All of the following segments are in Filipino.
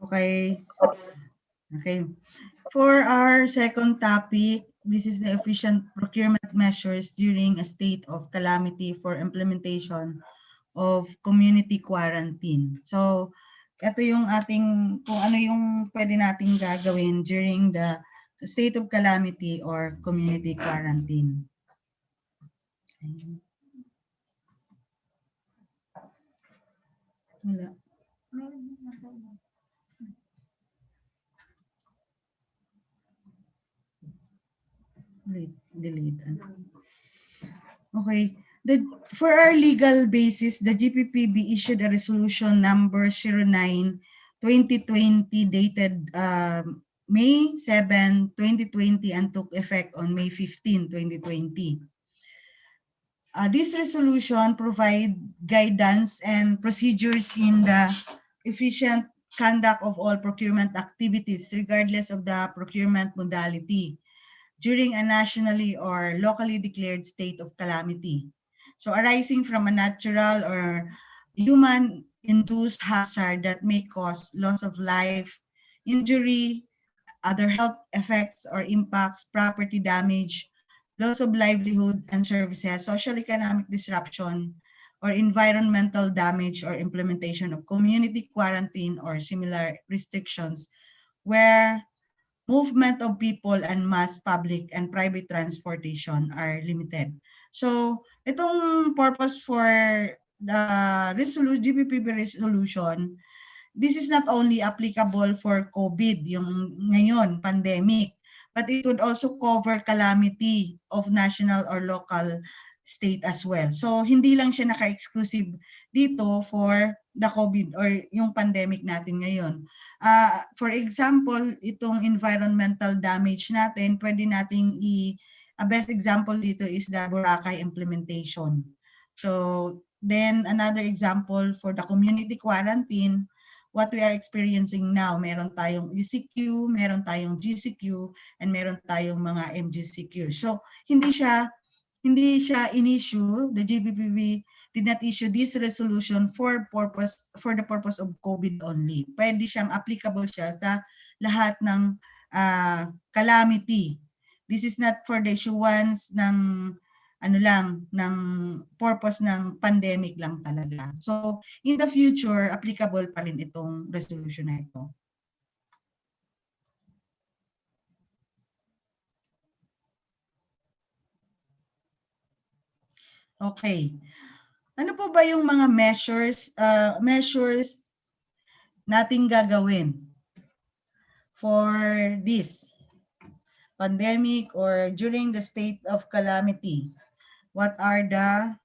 Okay. Okay. For our second topic, this is the efficient procurement measures during a state of calamity for implementation of community quarantine. So, ito yung ating, kung ano yung pwede nating gagawin during the state of calamity or community quarantine. Wala. Delete. Okay. For our legal basis, the GPPB issued a resolution number 09/2020 dated May 7, 2020 and took effect on May 15, 2020. This resolution provide guidance and procedures in the efficient conduct of all procurement activities regardless of the procurement modality during a nationally or locally declared state of calamity. So arising from a natural or human-induced hazard that may cause loss of life, injury, other health effects or impacts, property damage, loss of livelihood and services, social economic disruption, or environmental damage or implementation of community quarantine or similar restrictions where movement of people and mass public and private transportation are limited. So, itong purpose for the GPPB resolution, this is not only applicable for COVID, yung ngayon, pandemic, but it would also cover calamity of national or local state as well. So, hindi lang siya naka-exclusive dito for the COVID or yung pandemic natin ngayon. For example, itong environmental damage natin, pwede nating a best example dito is the Boracay implementation. So, then another example for the community quarantine, what we are experiencing now, meron tayong ECQ, meron tayong GCQ, and meron tayong mga MGCQ. So, hindi siya in-issue, the GBPB did not issue this resolution for the purpose of COVID only. Pwede siyang applicable siya sa lahat ng calamity. This is not for the issuance ng ng purpose ng pandemic lang talaga. So, in the future, applicable pa rin itong resolution na ito. Okay. Ano po ba yung mga measures nating gagawin for this pandemic or during the state of calamity? What are the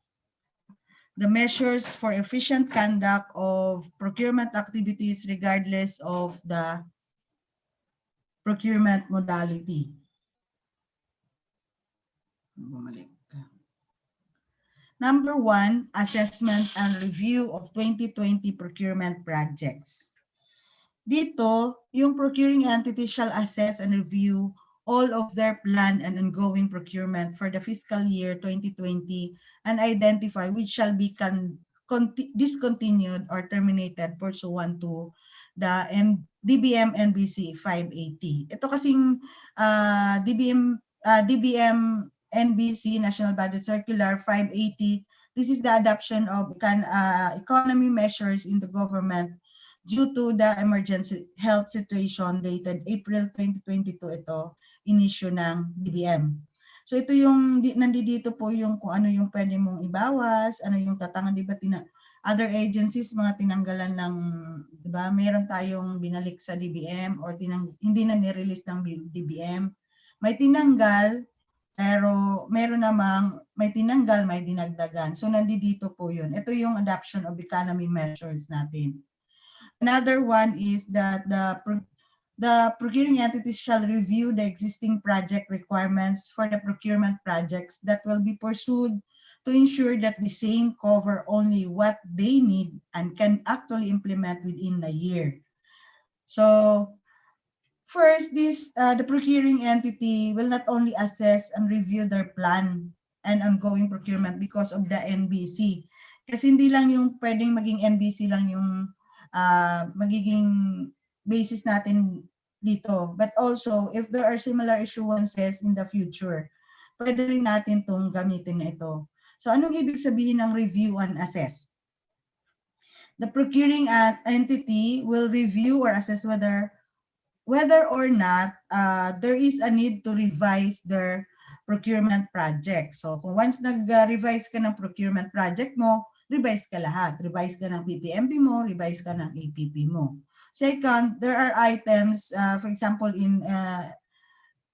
measures for efficient conduct of procurement activities regardless of the procurement modality? Bumalik. Number 1, assessment and review of 2020 procurement projects. Dito, yung procuring entity shall assess and review all of their planned and ongoing procurement for the fiscal year 2020 and identify which shall be discontinued or terminated pursuant to the DBM NBC 580. Ito kasing DBM NBC National Budget Circular 580. This is the adoption of economy measures in the government due to the emergency health situation dated April 2022 ito, in-issue ng DBM. So ito yung, nandito po yung kung ano yung pwede mong ibawas, ano yung tatangan, di ba, other agencies, mga tinanggalan ng, di ba, meron tayong binalik sa DBM or hindi na nirelease ng DBM. May tinanggal, pero meron namang may tinanggal, may dinagdagan. So nandito po yun. Ito yung adoption of economy measures natin. Another one is that the procuring entities shall review the existing project requirements for the procurement projects that will be pursued to ensure that the same cover only what they need and can actually implement within a year. So, first, the procuring entity will not only assess and review their plan and ongoing procurement because of the NBC. Kasi hindi lang yung pwedeng maging NBC lang yung magiging basis natin dito. But also, if there are similar issuances in the future, pwede rin natin itong gamitin na ito. So anong ibig sabihin ng review and assess? The procuring entity will review or assess whether or not there is a need to revise their procurement project. So kung once nag-revise ka ng procurement project mo, revise ka lahat. Revise ka ng PPMP mo, revise ka ng APP mo. Second, there are items, for example, in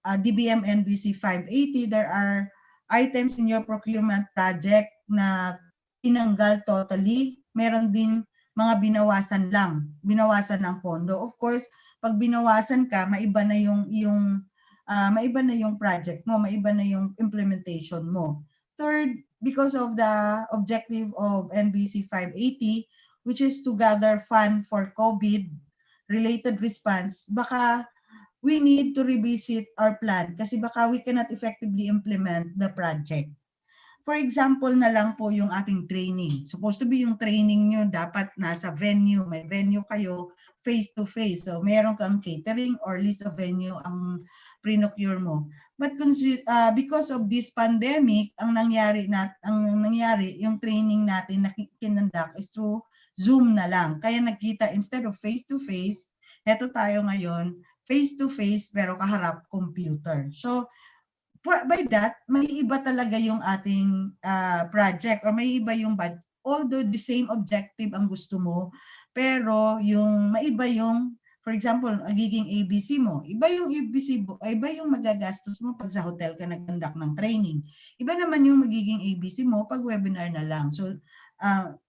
DBM NBC 580, there are items in your procurement project na tinanggal totally. Meron din mga binawasan lang, binawasan ng pondo. Of course, pag binawasan ka, maiba na maiba na yung project mo, maiba na yung implementation mo. Third, because of the objective of NBC 580, which is to gather fund for COVID-related response, baka we need to revisit our plan kasi baka we cannot effectively implement the project. For example na lang po yung ating training. Supposed to be yung training nyo dapat nasa venue, may venue kayo face-to-face. So meron kang catering or list of venue ang pre-procure mo. But because of this pandemic, ang nangyari yung training natin na kinandak is through Zoom na lang. Kaya nagkita instead of face-to-face, eto tayo ngayon, face-to-face pero kaharap computer. So by that, may iba talaga yung ating project or may iba yung budget. Although the same objective ang gusto mo, pero yung maiba yung, for example, magiging ABC mo. Iba yung ABC mo, iba yung magagastos mo pag sa hotel ka nag-conduct ng training. Iba naman yung magiging ABC mo pag webinar na lang. So,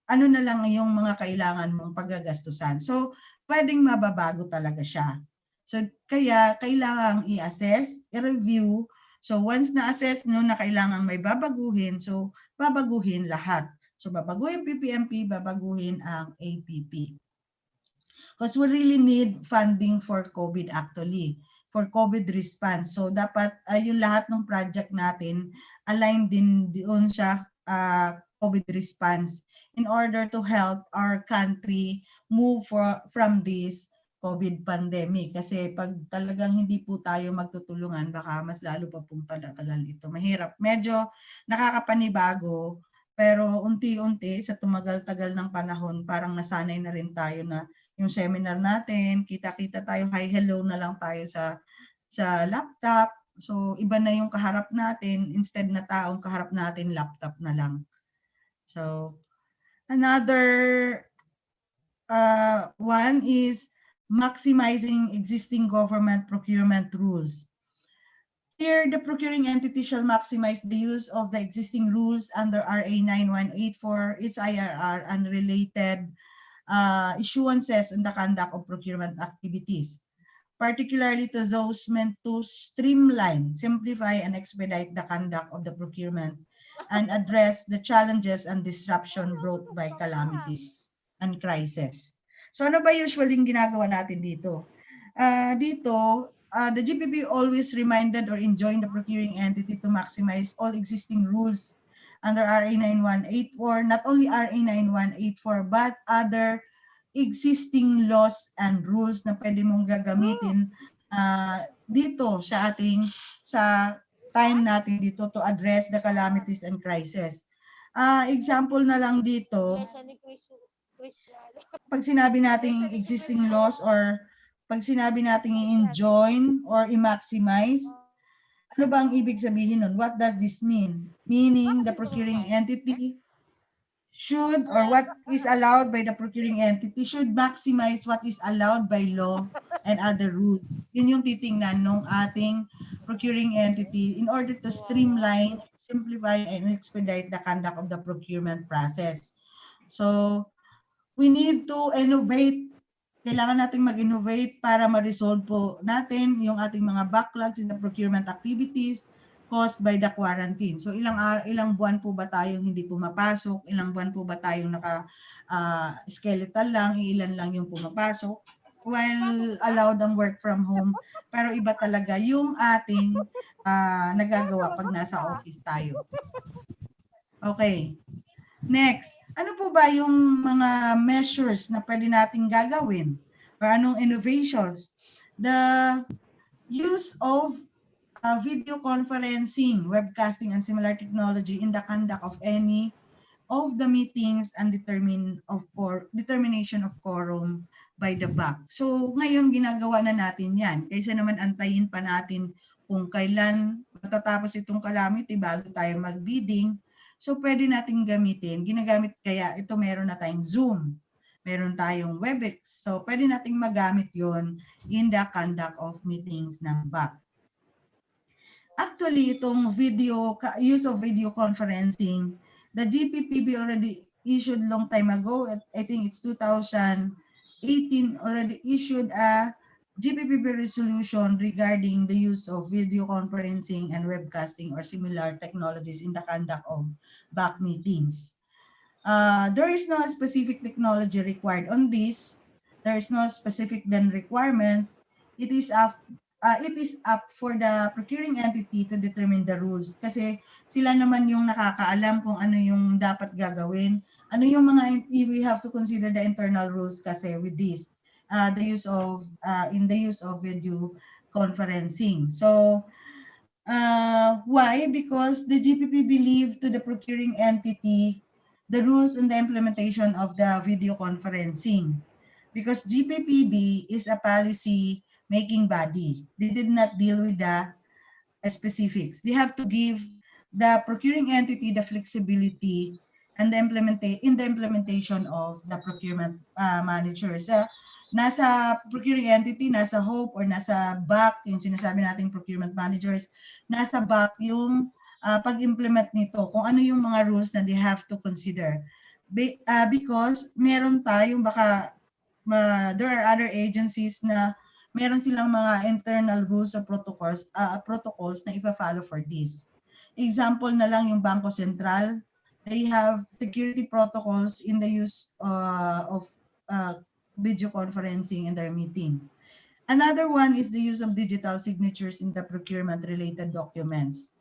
ano na lang yung mga kailangan mong paggagastusan. So, pwedeng mababago talaga siya. So, kaya kailangang i-assess, i-review. So, once na-assess nyo na kailangan may babaguhin, so babaguhin lahat. So, babaguhin PPMP, babaguhin ang APP. Because we really need funding for COVID actually, for COVID response. So, dapat yung lahat ng project natin align din doon sa COVID response in order to help our country move from this COVID pandemic. Kasi pag talagang hindi po tayo magtutulungan, baka mas lalo pa pong tagal ito. Mahirap. Medyo nakakapanibago, pero unti-unti sa tumagal-tagal ng panahon, parang nasanay na rin tayo na yung seminar natin, kita-kita tayo, hi, hello na lang tayo sa laptop. So, iba na yung kaharap natin. Instead na taong kaharap natin, laptop na lang. So, another one is maximizing existing government procurement rules. Here, the procuring entity shall maximize the use of the existing rules under RA 9184, its IRR, and related issuances in the conduct of procurement activities, particularly to those meant to streamline, simplify, and expedite the conduct of the procurement and address the challenges and disruption brought by calamities and crises. So ano ba usually yung ginagawa natin dito? The GPP always reminded or enjoined the procuring entity to maximize all existing rules under RA 9184, not only RA 9184, but other existing laws and rules na pwede mong gagamitin dito sa time natin dito to address the calamities and crises. Example na lang dito, pag sinabi nating existing laws or pag sinabi nating i-enjoin or i-maximize, ano ba ang ibig sabihin nun? What does this mean? Meaning the procuring entity should, or what is allowed by the procuring entity should maximize what is allowed by law and other rules. Yun yung titingnan ng ating procuring entity in order to streamline, simplify, and expedite the conduct of the procurement process. So, we need to innovate. Kailangan nating mag-innovate para ma-resolve po natin yung ating mga backlogs in the procurement activities caused by the quarantine. So ilang buwan po ba tayong hindi pumapasok? Ilang buwan po ba tayong skeletal lang? Ilan lang yung pumapasok? While allowed ang work from home. Pero iba talaga yung ating nagagawa pag nasa office tayo. Okay. Next, ano po ba yung mga measures na pwede nating gagawin or anong innovations? The use of video conferencing, webcasting, and similar technology in the conduct of any of the meetings and determination of quorum by the BAC. So ngayon ginagawa na natin yan. Kaysa naman antayin pa natin kung kailan matatapos itong calamity bago tayo mag-bidding. So pwede nating gamitin. Ginagamit kaya ito, meron na tayong Zoom. Meron tayong Webex. So pwede nating magamit yon in the conduct of meetings ng BAC. Actually, itong use of video conferencing, the GPPB already issued long time ago. I think it's 2018 already issued a GPPB resolution regarding the use of video conferencing and webcasting or similar technologies in the conduct of BAC meetings. There is no specific technology required on this. There is no specific then requirements. It is up for the procuring entity to determine the rules kasi sila naman yung nakakaalam kung ano yung dapat gagawin. Ano yung mga, we have to consider the internal rules kasi with this, the use of video conferencing. So, why? Because the GPP believed to the procuring entity the rules on the implementation of the video conferencing. Because GPPB is a policy making body. They did not deal with the specifics. They have to give the procuring entity the flexibility and the implementation of the procurement managers. Nasa procuring entity, nasa HOPE or nasa BAC, yung sinasabi nating procurement managers, nasa BAC yung pag-implement nito, kung ano yung mga rules na they have to consider. Because meron tayong there are other agencies na meron silang mga internal rules or protocols na ipa-follow for this. Example na lang yung Bangko Sentral. They have security protocols in the use of video conferencing in their meeting. Another one is the use of digital signatures in the procurement-related documents.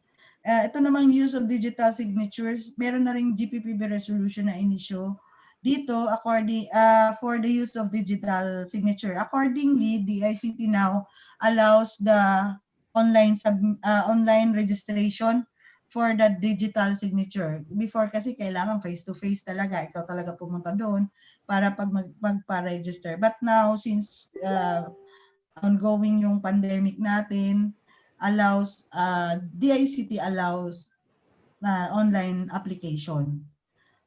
Ito namang use of digital signatures, meron na ring GPPB resolution na inisyo dito for the use of digital signature. Accordingly, the ICT now allows the online registration for the digital signature. Before kasi kailangan face-to-face talaga. Ikaw talaga pumunta doon para magpa-register. But now, since ongoing yung pandemic natin, DICT allows na online application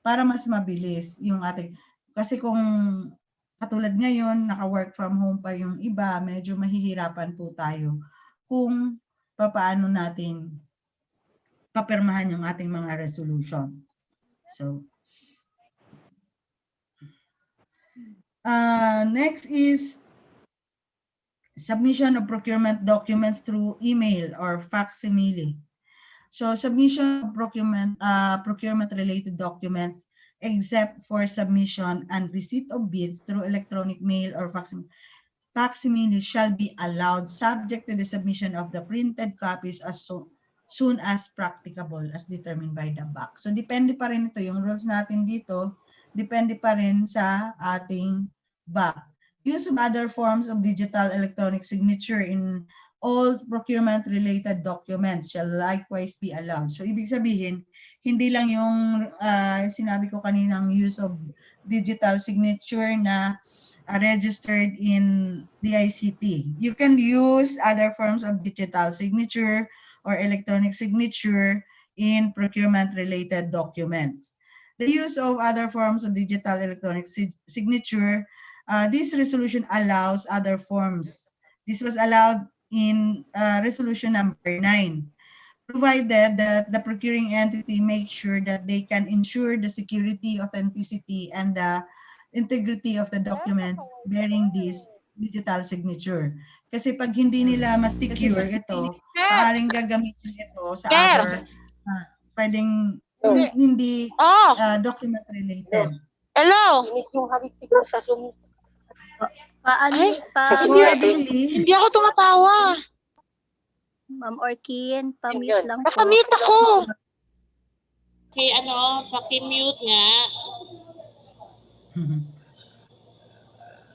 para mas mabilis yung ating, kasi kung katulad ngayon, naka-work from home pa yung iba, medyo mahihirapan po tayo kung paano natin papirmahan yung ating mga resolution. So, next is submission of procurement documents through email or facsimile. So submission of procurement-related documents except for submission and receipt of bids through electronic mail or facsimile shall be allowed subject to the submission of the printed copies as soon as practicable as determined by the BAC. So depende pa rin ito, yung rules natin dito, depende pa rin sa ating BAC. Use of other forms of digital electronic signature in all procurement-related documents shall likewise be allowed. So, ibig sabihin, hindi lang yung sinabi ko kaninang use of digital signature na registered in the ICT. You can use other forms of digital signature or electronic signature in procurement-related documents. The use of other forms of digital electronic signature, this resolution allows other forms. This was allowed in resolution number 9, provided that the procuring entity makes sure that they can ensure the security, authenticity, and the integrity of the documents bearing this digital signature. Kasi pag hindi nila mas secure ito, maaaring gagamitin ito sa other, pwedeng hindi document related. Hello? Hindi ako tumatawa. Ma'am Orkin, pa-mute lang po. Nakamute ako. Paki-mute nga.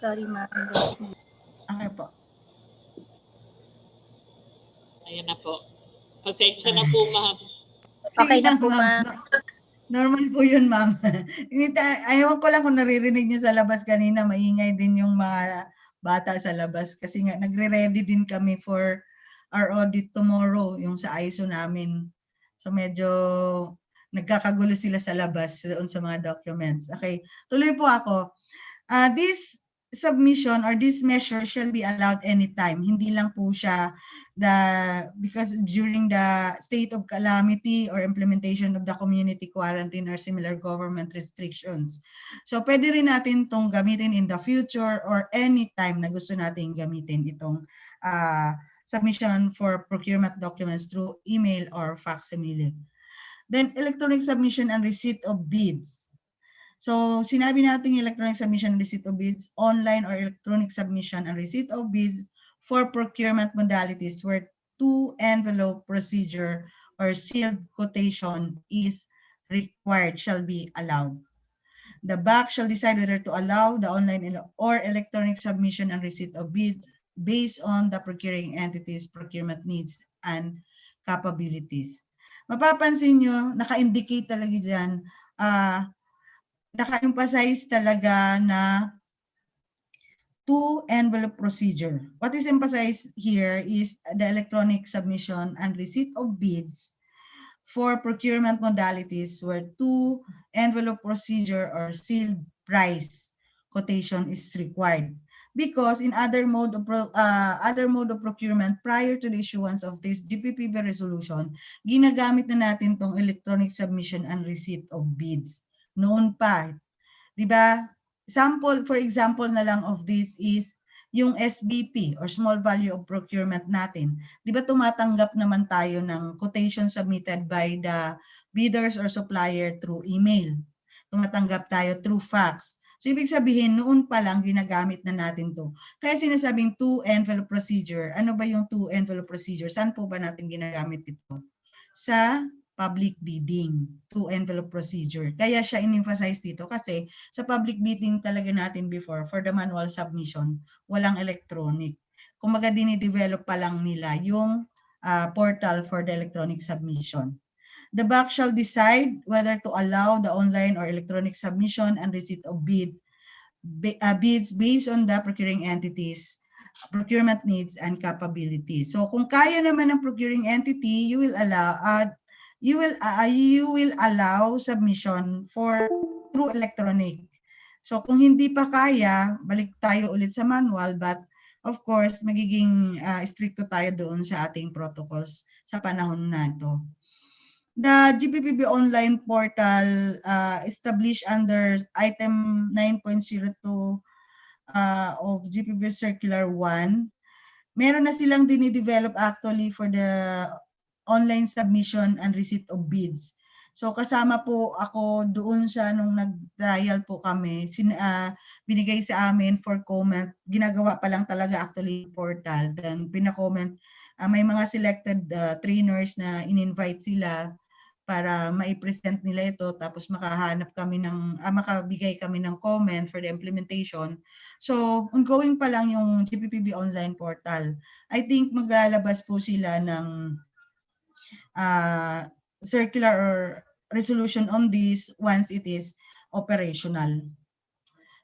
Sorry, ma'am. Okay po. Ayan na po. Pasensya na po, ma'am. Okay na lang, po, ma'am. Normal po yun, ma'am. Ayaw ko lang kung naririnig nyo sa labas kanina, maingay din yung mga bata sa labas kasi nga nagre-ready din kami for our audit tomorrow, yung sa ISO namin. So medyo nagkakagulo sila sa labas doon sa mga documents. Okay, tuloy po ako. This submission or this measure shall be allowed anytime. Hindi lang po siya because during the state of calamity or implementation of the community quarantine or similar government restrictions. So pwede rin natin itong gamitin in the future or anytime na gusto natin gamitin itong submission for procurement documents through email or facsimile. Then electronic submission and receipt of bids. So, sinabi natin electronic submission and receipt of bids, online or electronic submission and receipt of bids for procurement modalities where two-envelope procedure or sealed quotation is required shall be allowed. The BAC shall decide whether to allow the online or electronic submission and receipt of bids based on the procuring entity's procurement needs and capabilities. Mapapansin nyo, naka-indicate talaga dyan, naka-emphasize talaga na two-envelope procedure. What is emphasized here is the electronic submission and receipt of bids for procurement modalities where two-envelope procedure or sealed price quotation is required. Because in other mode of procurement prior to the issuance of this DPPB resolution, ginagamit na natin tong electronic submission and receipt of bids. Noon pa, di ba? For example na lang of this is yung SBP or small value of procurement natin. Di ba tumatanggap naman tayo ng quotation submitted by the bidders or supplier through email. Tumatanggap tayo through fax. So ibig sabihin, noon pa lang ginagamit na natin to. Kaya sinasabing two-envelope procedure. Ano ba yung two-envelope procedure? Saan po ba natin ginagamit ito? Sa public bidding, two-envelope procedure. Kaya siya in-emphasize dito kasi sa public bidding talaga natin before, for the manual submission, walang electronic. Kumaga dinidevelop pa lang nila yung portal for the electronic submission. The BAC shall decide whether to allow the online or electronic submission and receipt of bids based on the procuring entities, procurement needs and capabilities. So kung kaya naman ng procuring entity, you will allow submission through electronic. So kung hindi pa kaya, balik tayo ulit sa manual, but of course magiging stricto tayo doon sa ating protocols sa panahon na ito. The GPPB online portal established under item 9.02 of GPPB Circular 1, meron na silang dinidevelop actually for the online submission and receipt of bids. So kasama po ako doon sa nung nag-trial po kami, binigay sa amin for comment. Ginagawa pa lang talaga actually portal. Then pina-comment, may mga selected trainers na in-invite sila para mai-present nila ito, tapos makabigay kami ng comment for the implementation. So, ongoing pa lang yung GPPB online portal. I think maglalabas po sila ng circular or resolution on this once it is operational.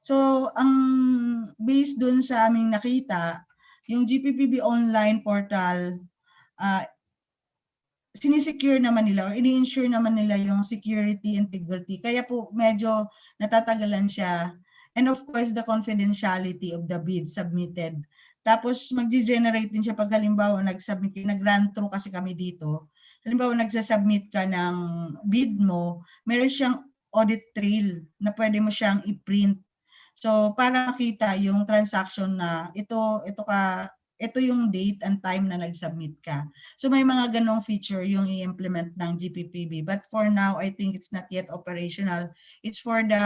So, ang based dun sa aming nakita, yung GPPB online portal, sinisecure naman nila or ini-ensure naman nila yung security, integrity. Kaya po medyo natatagalan siya. And of course, the confidentiality of the bid submitted. Tapos mag-generate din siya pag halimbawa nag-run through kasi kami dito. Halimbawa nagsasubmit ka ng bid mo, meron siyang audit trail na pwede mo siyang i-print. So para makita yung transaction na ito yung date and time na nag-submit ka. So may mga ganong feature yung i-implement ng GPPB. But for now, I think it's not yet operational. It's for the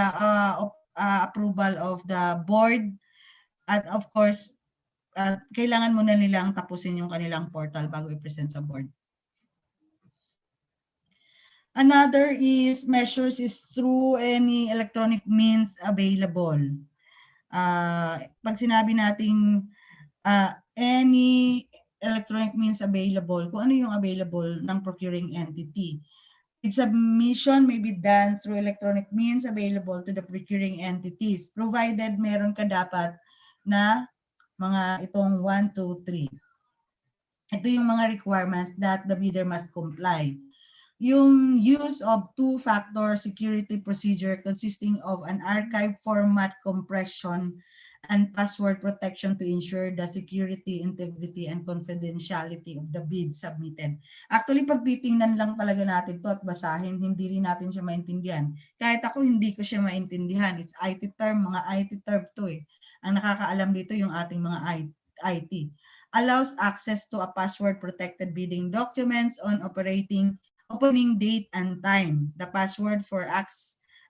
approval of the board. At of course, kailangan muna nilang tapusin yung kanilang portal bago i-present sa board. Another is measures is through any electronic means available. Pag sinabi nating any electronic means available, kung ano yung available ng procuring entity. Its submission may be done through electronic means available to the procuring entities, provided meron ka dapat na mga itong 1, 2, 3. Ito yung mga requirements that the bidder must comply. Yung use of two-factor security procedure consisting of an archive format compression and password protection to ensure the security, integrity, and confidentiality of the bid submitted. Actually, pag titingnan lang talaga natin to at basahin, hindi rin natin siya maintindihan. Kahit ako, hindi ko siya maintindihan. It's IT term, mga IT term to eh. Ang nakakaalam dito yung ating mga IT. Allows access to a password-protected bidding documents on opening date and time. The password for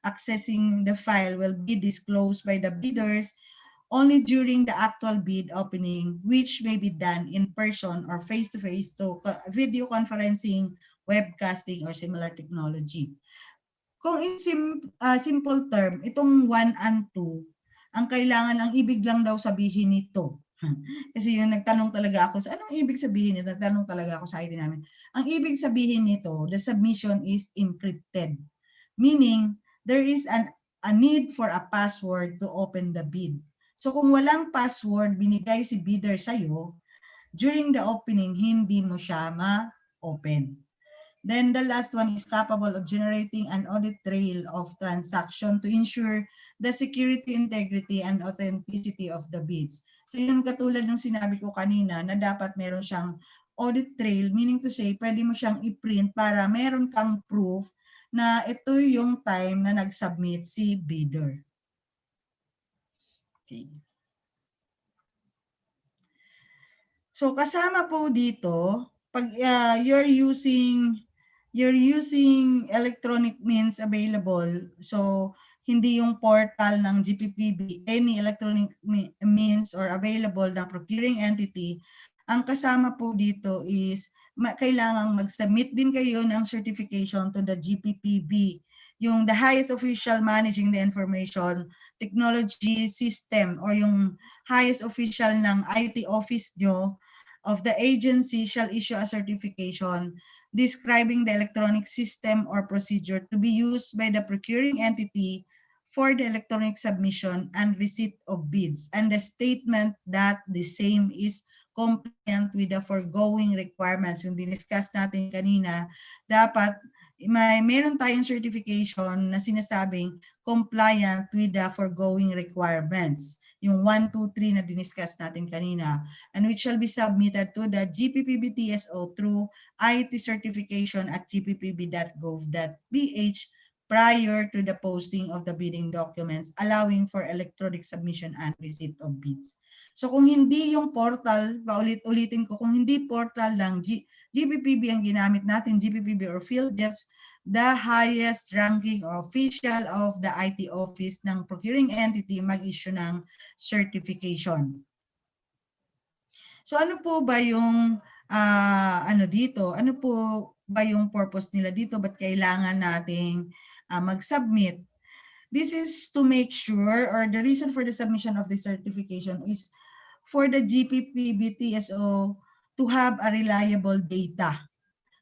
accessing the file will be disclosed by the bidders only during the actual bid opening, which may be done in person or face-to-face to video conferencing, webcasting, or similar technology. Kung in simple term, itong 1 and 2, ang kailangan, ang ibig lang daw sabihin nito. Kasi yung nagtanong talaga ako, anong ibig sabihin nito? Nagtanong talaga ako sa ID namin. Ang ibig sabihin nito, the submission is encrypted. Meaning, there is a need for a password to open the bid. So kung walang password binigay si bidder sa'yo, during the opening, hindi mo siya ma-open. Then the last one is capable of generating an audit trail of transaction to ensure the security, integrity, and authenticity of the bids. So yun katulad ng sinabi ko kanina na dapat meron siyang audit trail, meaning to say, pwede mo siyang i-print para meron kang proof na ito yung time na nag-submit si bidder. Okay. So kasama po dito, pag you're using electronic means available, so hindi yung portal ng GPPB, any electronic means or available ng procuring entity, ang kasama po dito is kailangang mag-submit din kayo ng certification to the GPPB, yung the highest official managing the information technology system or yung highest official ng IT office nyo of the agency shall issue a certification describing the electronic system or procedure to be used by the procuring entity for the electronic submission and receipt of bids, and the statement that the same is compliant with the foregoing requirements. Yung diniscuss natin kanina, dapat meron tayong certification na sinasabing compliant with the foregoing requirements. Yung 1, 2, 3 na diniscuss natin kanina, and which shall be submitted to the GPPB TSO through IT certification at gppb.gov.ph prior to the posting of the bidding documents, allowing for electronic submission and receipt of bids. So kung hindi yung portal, paulit-ulitin ko, kung hindi portal lang, GPPB ang ginamit natin, GPPB or Philgeps, the highest ranking official of the IT office ng procuring entity mag-issue ng certification. So ano po ba yung dito? Ano po ba yung purpose nila dito? Ba't kailangan nating mag-submit? This is to make sure, or the reason for the submission of the certification is for the GPPB TSO to have a reliable data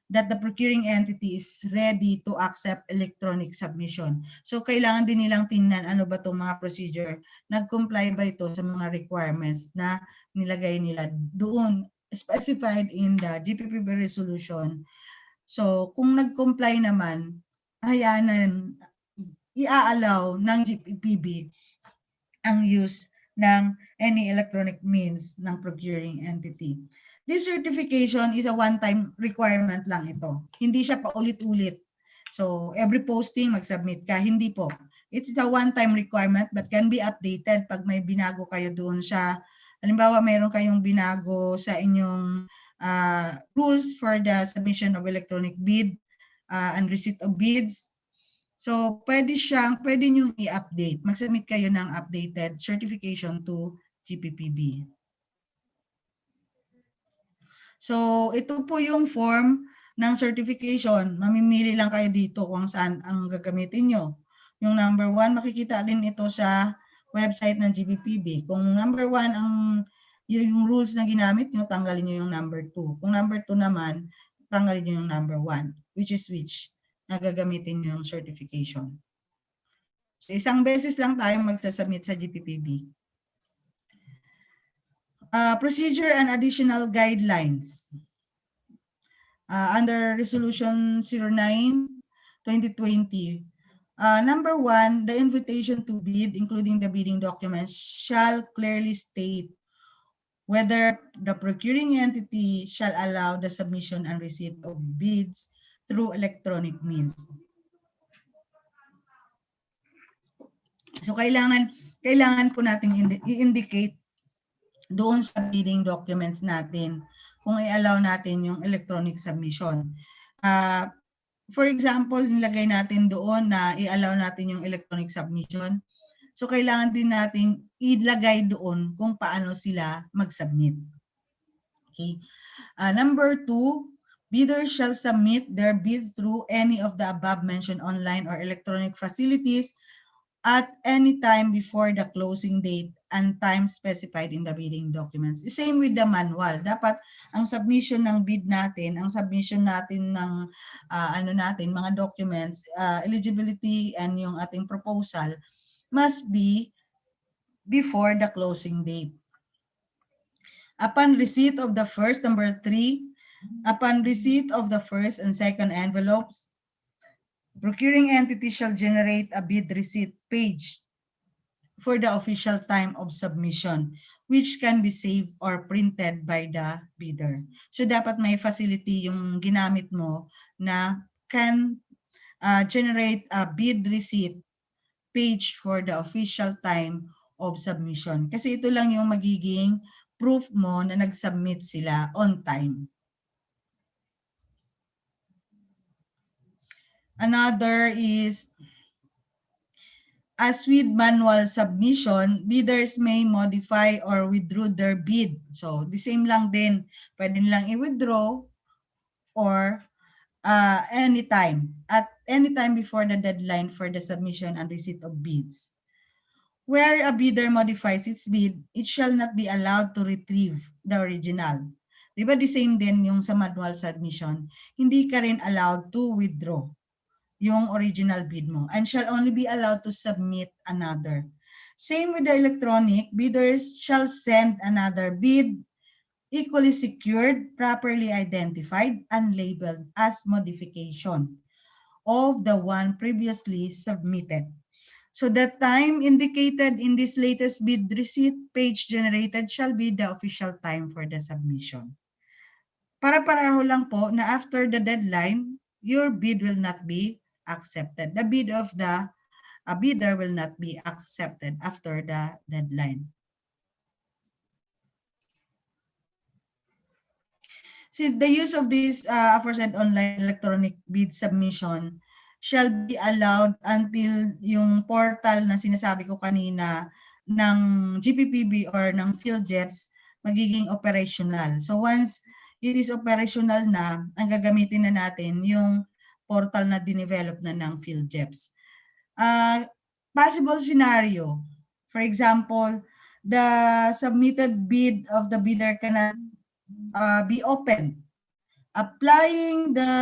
that the procuring entity is ready to accept electronic submission. So kailangan din nilang tingnan ano ba itong mga procedure, nag-comply ba ito sa mga requirements na nilagay nila doon specified in the GPPB resolution. So kung nag-comply naman, hayanan, i-allow ng GPPB ang use ng any electronic means ng procuring entity. This certification is a one-time requirement lang ito. Hindi siya paulit-ulit. So every posting mag-submit ka, hindi po. It's a one-time requirement but can be updated pag may binago kayo doon sa, halimbawa mayroon kayong binago sa inyong rules for the submission of electronic bid and receipt of bids. So pwede nyo i-update. Mag-submit kayo ng updated certification to GPPB. So ito po yung form ng certification. Mamimili lang kayo dito kung saan ang gagamitin nyo. Yung number 1, makikita din ito sa website ng GBPB. Kung number 1 ang yung rules na ginamit nyo, tanggalin nyo yung number 2. Kung number 2 naman, tanggalin nyo yung number 1, which is which na gagamitin nyo yung certification. So, isang beses lang tayo magsasubmit sa GPPB. Procedure and additional guidelines. Under Resolution 09-2020, number 1, the invitation to bid, including the bidding documents, shall clearly state whether the procuring entity shall allow the submission and receipt of bids through electronic means. So kailangan po natin i-indicate doon sa bidding documents natin kung i-allow natin yung electronic submission. For example, nilagay natin doon na i-allow natin yung electronic submission. So kailangan din natin ilagay doon kung paano sila mag-submit. Okay. Number 2, bidders shall submit their bid through any of the above mentioned online or electronic facilities at any time before the closing date and time specified in the bidding documents. Same with the manual. Dapat ang submission ng bid natin, ang submission natin ng mga documents, eligibility and yung ating proposal must be before the closing date. Upon receipt of the first, number 3, upon receipt of the first and second envelopes, procuring entity shall generate a bid receipt page for the official time of submission, which can be saved or printed by the bidder. So dapat may facility yung ginamit mo na can generate a bid receipt page for the official time of submission. Kasi ito lang yung magiging proof mo na nag-submit sila on time. Another is, as with manual submission, bidders may modify or withdraw their bid. So, the same lang din. Pwede nilang i-withdraw or anytime. At any time before the deadline for the submission and receipt of bids. Where a bidder modifies its bid, it shall not be allowed to retrieve the original. Diba the same din yung sa manual submission? Hindi ka rin allowed to withdraw yung original bid mo and shall only be allowed to submit another. Same with the electronic, bidders shall send another bid equally secured, properly identified, and labeled as modification of the one previously submitted. So the time indicated in this latest bid receipt page generated shall be the official time for the submission. Para-pareho lang po na after the deadline, your bid will not be accepted. The bid of the bidder will not be accepted after the deadline. See, the use of this aforesaid online electronic bid submission shall be allowed until yung portal na sinasabi ko kanina ng GPPB or ng Philgeps magiging operational. So once it is operational na, ang gagamitin na natin yung portal na dinevelop na ng Philgeps. Possible scenario, for example, the submitted bid of the bidder cannot be opened. Applying the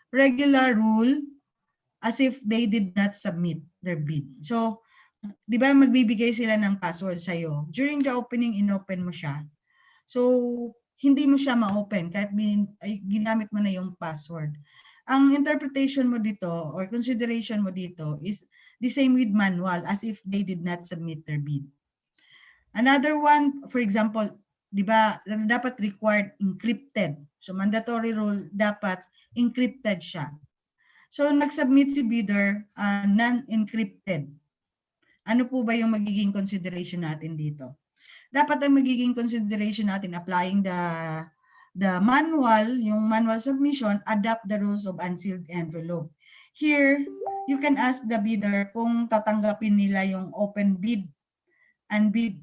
regular rule as if they did not submit their bid. So, di ba magbibigay sila ng password sa'yo. During the opening, inopen mo siya. So, hindi mo siya ma-open kahit ginamit mo na yung password. Ang interpretation mo dito or consideration mo dito is the same with manual as if they did not submit their bid. Another one, for example, di ba, dapat required encrypted. So, mandatory rule, dapat encrypted siya. So, nag-submit si bidder non-encrypted. Ano po ba yung magiging consideration natin dito? Dapat ang magiging consideration natin applying the manual, yung manual submission, adapt the rules of unsealed envelope. Here, you can ask the bidder kung tatanggapin nila yung open bid and bid,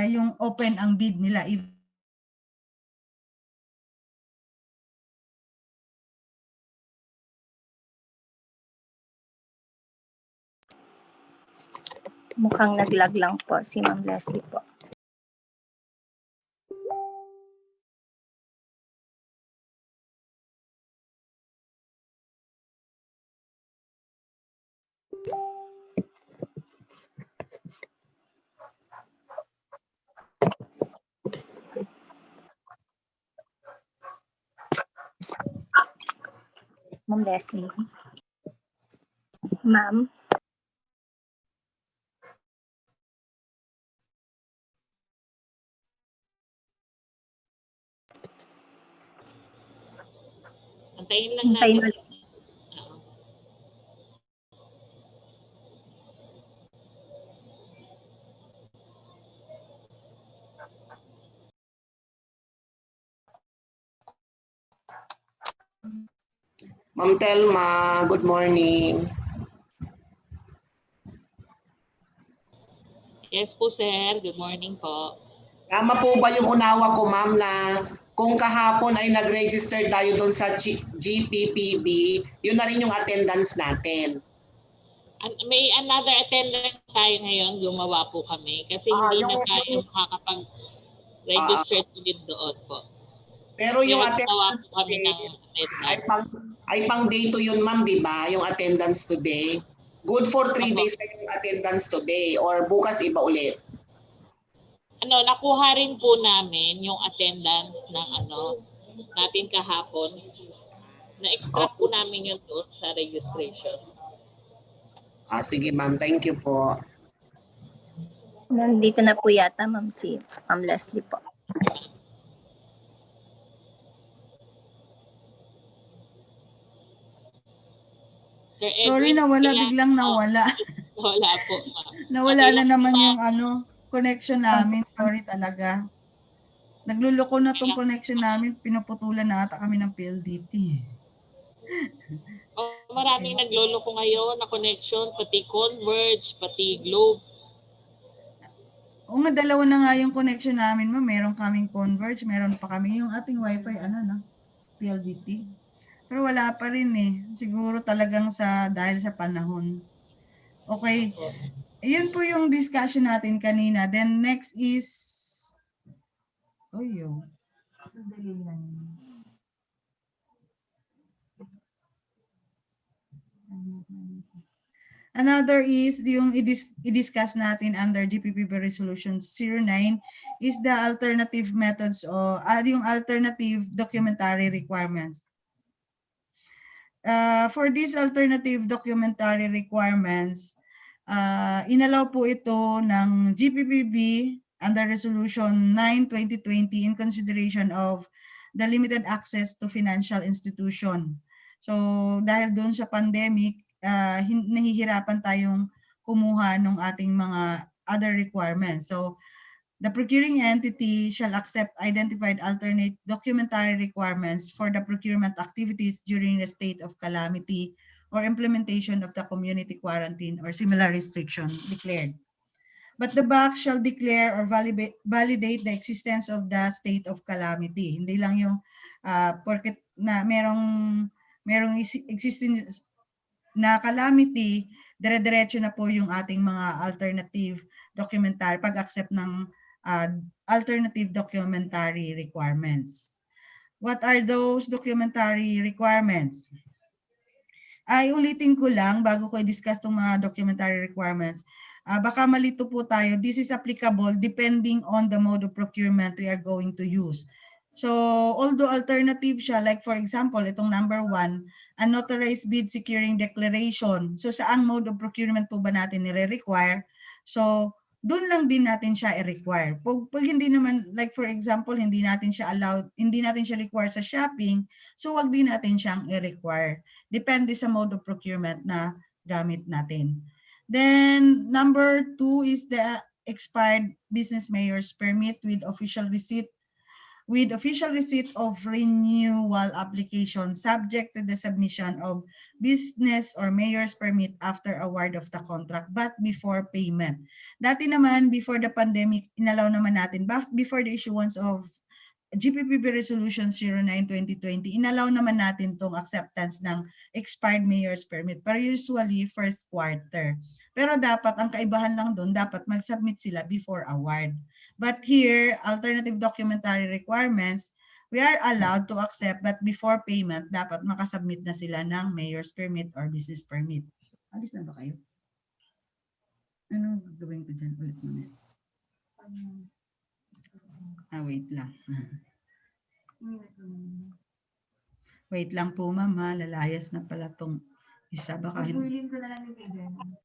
yung open ang bid nila. Mukhang naglag lang po si Ma'am Leslie po. Ma'am Leslie. Ma'am. Antayin lang Antayin natin. lang. Ma'am Telma, good morning. Yes po, sir. Good morning po. Tama po ba yung unawa ko, ma'am, na kung kahapon ay nag-register tayo doon sa GPPB, yun na rin yung attendance natin. May another attendance tayo ngayon, gumawa po kami kasi hindi na tayo makakapag-register ulit doon po. Pero yung Kaya gumawa attendance po kami today ng attendance. ay pang day to yun, ma'am, di ba? Yung attendance today. Good for 3 Opo. days na yung attendance today or bukas iba ulit. Nakuha rin po namin yung attendance ng natin kahapon. Na-extract po namin yun doon sa registration. Sige, ma'am. Thank you po. Nandito na po yata Ma'am Leslie po. Sir Sorry, Edwin, nawala, biglang nawala. Wala po, ma'am. Nawala Okay na lang naman po, yung connection namin. Sorry talaga. Nagluloko na tong connection namin. Pinuputulan na ata kami ng PLDT. Maraming nagloloko ngayon na connection, pati Converge, pati Globe. O nga, dalawa na nga yung connection namin, ma'am. Meron kaming Converge, meron pa kami yung ating wifi, PLDT. Pero wala pa rin eh. Siguro talagang dahil sa panahon. Okay. Ayun po yung discussion natin kanina. Then next is another is yung i-discuss natin under GPPB Resolution 09 is the alternative methods o yung alternative documentary requirements. For these alternative documentary requirements, inallow po ito ng GPPB under Resolution 9-2020 in consideration of the limited access to financial institution. So dahil doon sa pandemic, nahihirapan tayong kumuha ng ating mga other requirements. So the procuring entity shall accept identified alternate documentary requirements for the procurement activities during a state of calamity or implementation of the community quarantine or similar restriction declared. But the BAC shall declare or validate the existence of the state of calamity. Hindi lang yung porket na merong existing na calamity, dire-diretso na po yung ating mga alternative documentary, pag-accept ng alternative documentary requirements. What are those documentary requirements? Ay, ulitin ko lang bago ko i-discuss itong mga documentary requirements. Baka malito po tayo. This is applicable depending on the mode of procurement we are going to use. So, although alternative siya, like for example, itong number 1, unauthorized bid securing declaration. So, saang mode of procurement po ba natin nire-require? So, doon lang din natin siya i-require. Pag hindi naman, like for example, hindi natin siya allowed, hindi natin siya require sa shopping, so wag din natin siyang i-require. Depende sa mode of procurement na gamit natin. Then, number 2 is the expired business mayor's permit with official receipt of renewal application subject to the submission of business or mayor's permit after award of the contract but before payment. Dati naman, before the pandemic, inalaw naman natin, before the issuance of GPPB Resolution 09-2020, inalaw naman natin tong acceptance ng expired mayor's permit, pero usually first quarter. Pero dapat, ang kaibahan lang doon, dapat mag-submit sila before award. But here, alternative documentary requirements, we are allowed to accept that before payment, dapat makasubmit na sila ng mayor's permit or business permit. Alis na ba kayo? Ano gagawin ko dyan ulit mamaya? Wait lang. Wait lang po, mama. Lalayas na pala tong isa. Baka Pagbuilin ko na lang yung kaibigan.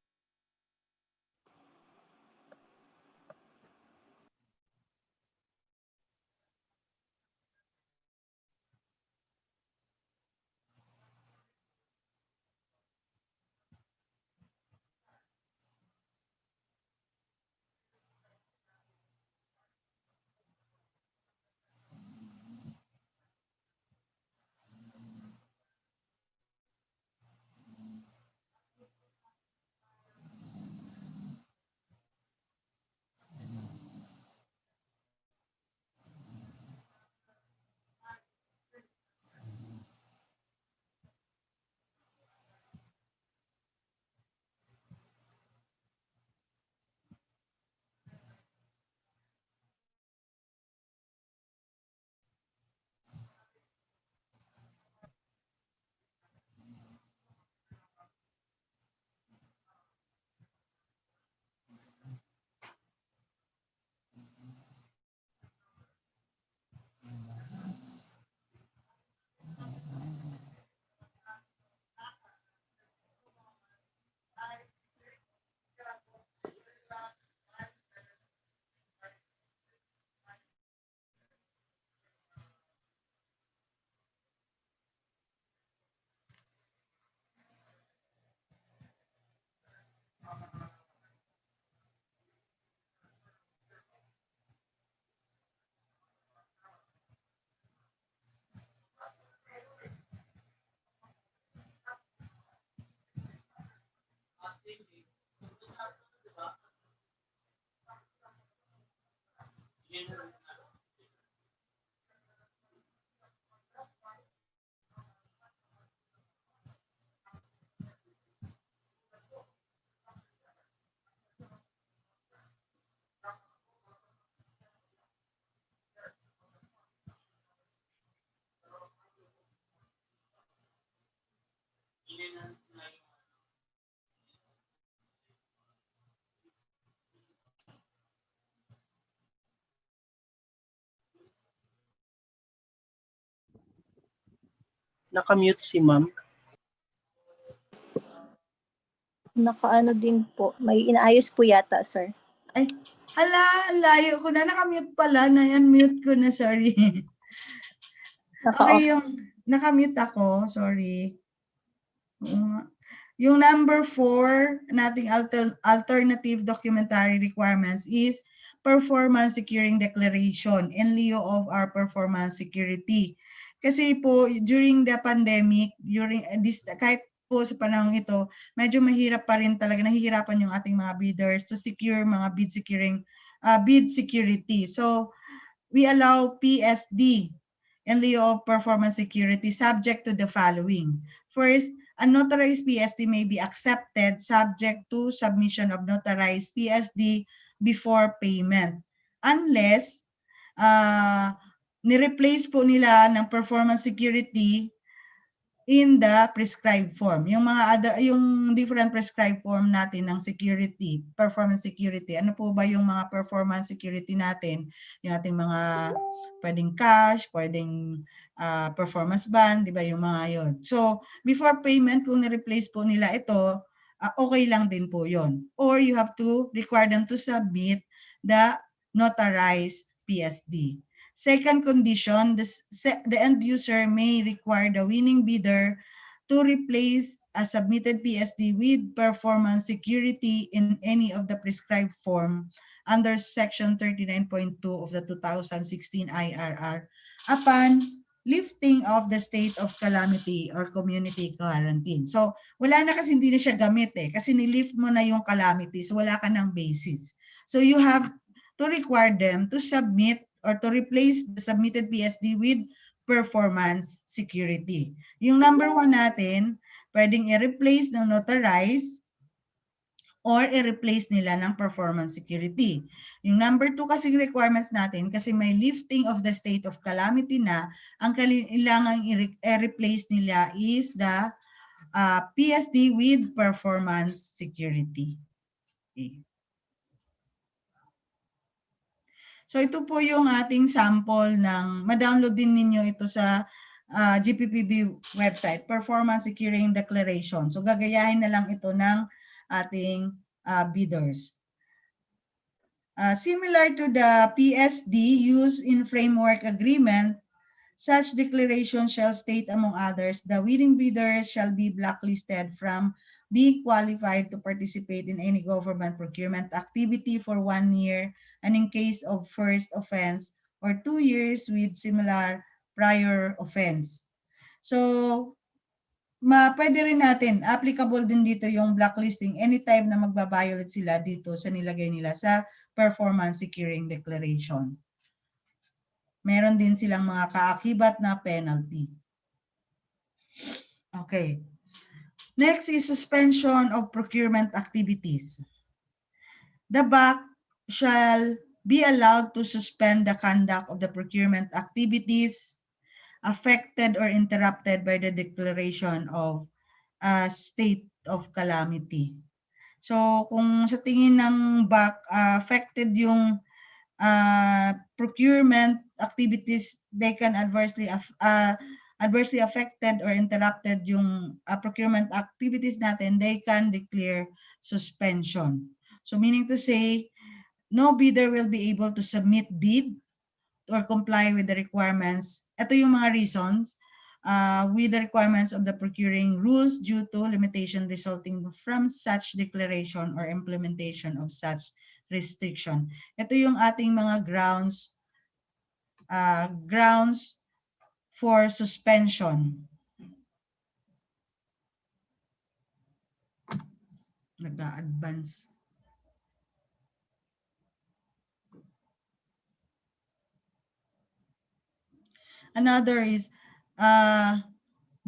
Nakamute si ma'am. Nakaano din po. May inaayos po yata, sir. Ay, hala, layo ko na. Nakamute pala. Na-unmute ko na, sorry. Naka-off. Okay, yung nakamute ako, sorry. Oo nga. Yung number 4 nating alternative documentary requirements is performance securing declaration in lieu of our performance security. Kasi po during the pandemic, during this, kahit po sa panahon ito, medyo mahirap pa rin talaga, nahihirapan yung ating mga bidders to secure mga bid security. So we allow PSD in lieu of performance security subject to the following. First, a notarized PSD may be accepted subject to submission of notarized PSD before payment. Unless ni-replace po nila ng performance security in the prescribed form. Yung yung different prescribed form natin ng security, performance security. Ano po ba yung mga performance security natin? Yung ating mga pwedeng cash, pwedeng performance bond, di ba yung mga yon. So, before payment, kung ni-replace po nila ito, okay lang din po yon. Or you have to require them to submit the notarized PSD. Second condition, the end user may require the winning bidder to replace a submitted PSD with performance security in any of the prescribed form under Section 39.2 of the 2016 IRR upon lifting of the state of calamity or community quarantine. So, wala na kasi hindi na siya gamit kasi nilift mo na yung calamity, so wala ka ng basis. So, you have to require them to submit or to replace the submitted PSD with performance security. Yung number 1 natin, pwedeng i-replace ng notarized or i-replace nila ng performance security. Yung number 2 kasi requirements natin, kasi may lifting of the state of calamity na, ang kailangan i-replace nila is the PSD with performance security. Okay. So ito po yung ating sample ng, ma-download din ninyo ito sa GPPB website, Performance Securing Declaration. So gagayahin na lang ito ng ating bidders. Similar to the PSD used in framework agreement, such declaration shall state, among others, the winning bidder shall be blacklisted from being qualified to participate in any government procurement activity for 1 year, and in case of first offense, or 2 years with similar prior offense. So, pwede rin natin, applicable din dito yung blacklisting anytime na magbabiolate sila dito sa nilagay nila sa performance securing declaration. Meron din silang mga kaakibat na penalty. Okay. Next is suspension of procurement activities. The BAC shall be allowed to suspend the conduct of the procurement activities affected or interrupted by the declaration of a state of calamity. So kung sa tingin ng BAC, affected yung procurement activities, they can adversely affected or interrupted yung procurement activities natin, they can declare suspension. So meaning to say, no bidder will be able to submit bid or comply with the requirements. Ito yung mga reasons with the requirements of the procuring rules due to limitation resulting from such declaration or implementation of such restriction. Ito yung ating mga grounds for suspension. Nag-advance. Another is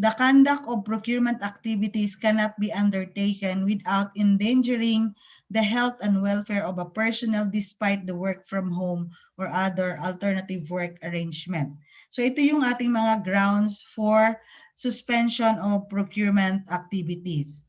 the conduct of procurement activities cannot be undertaken without endangering the health and welfare of a personnel despite the work from home or other alternative work arrangement. So ito yung ating mga grounds for suspension of procurement activities.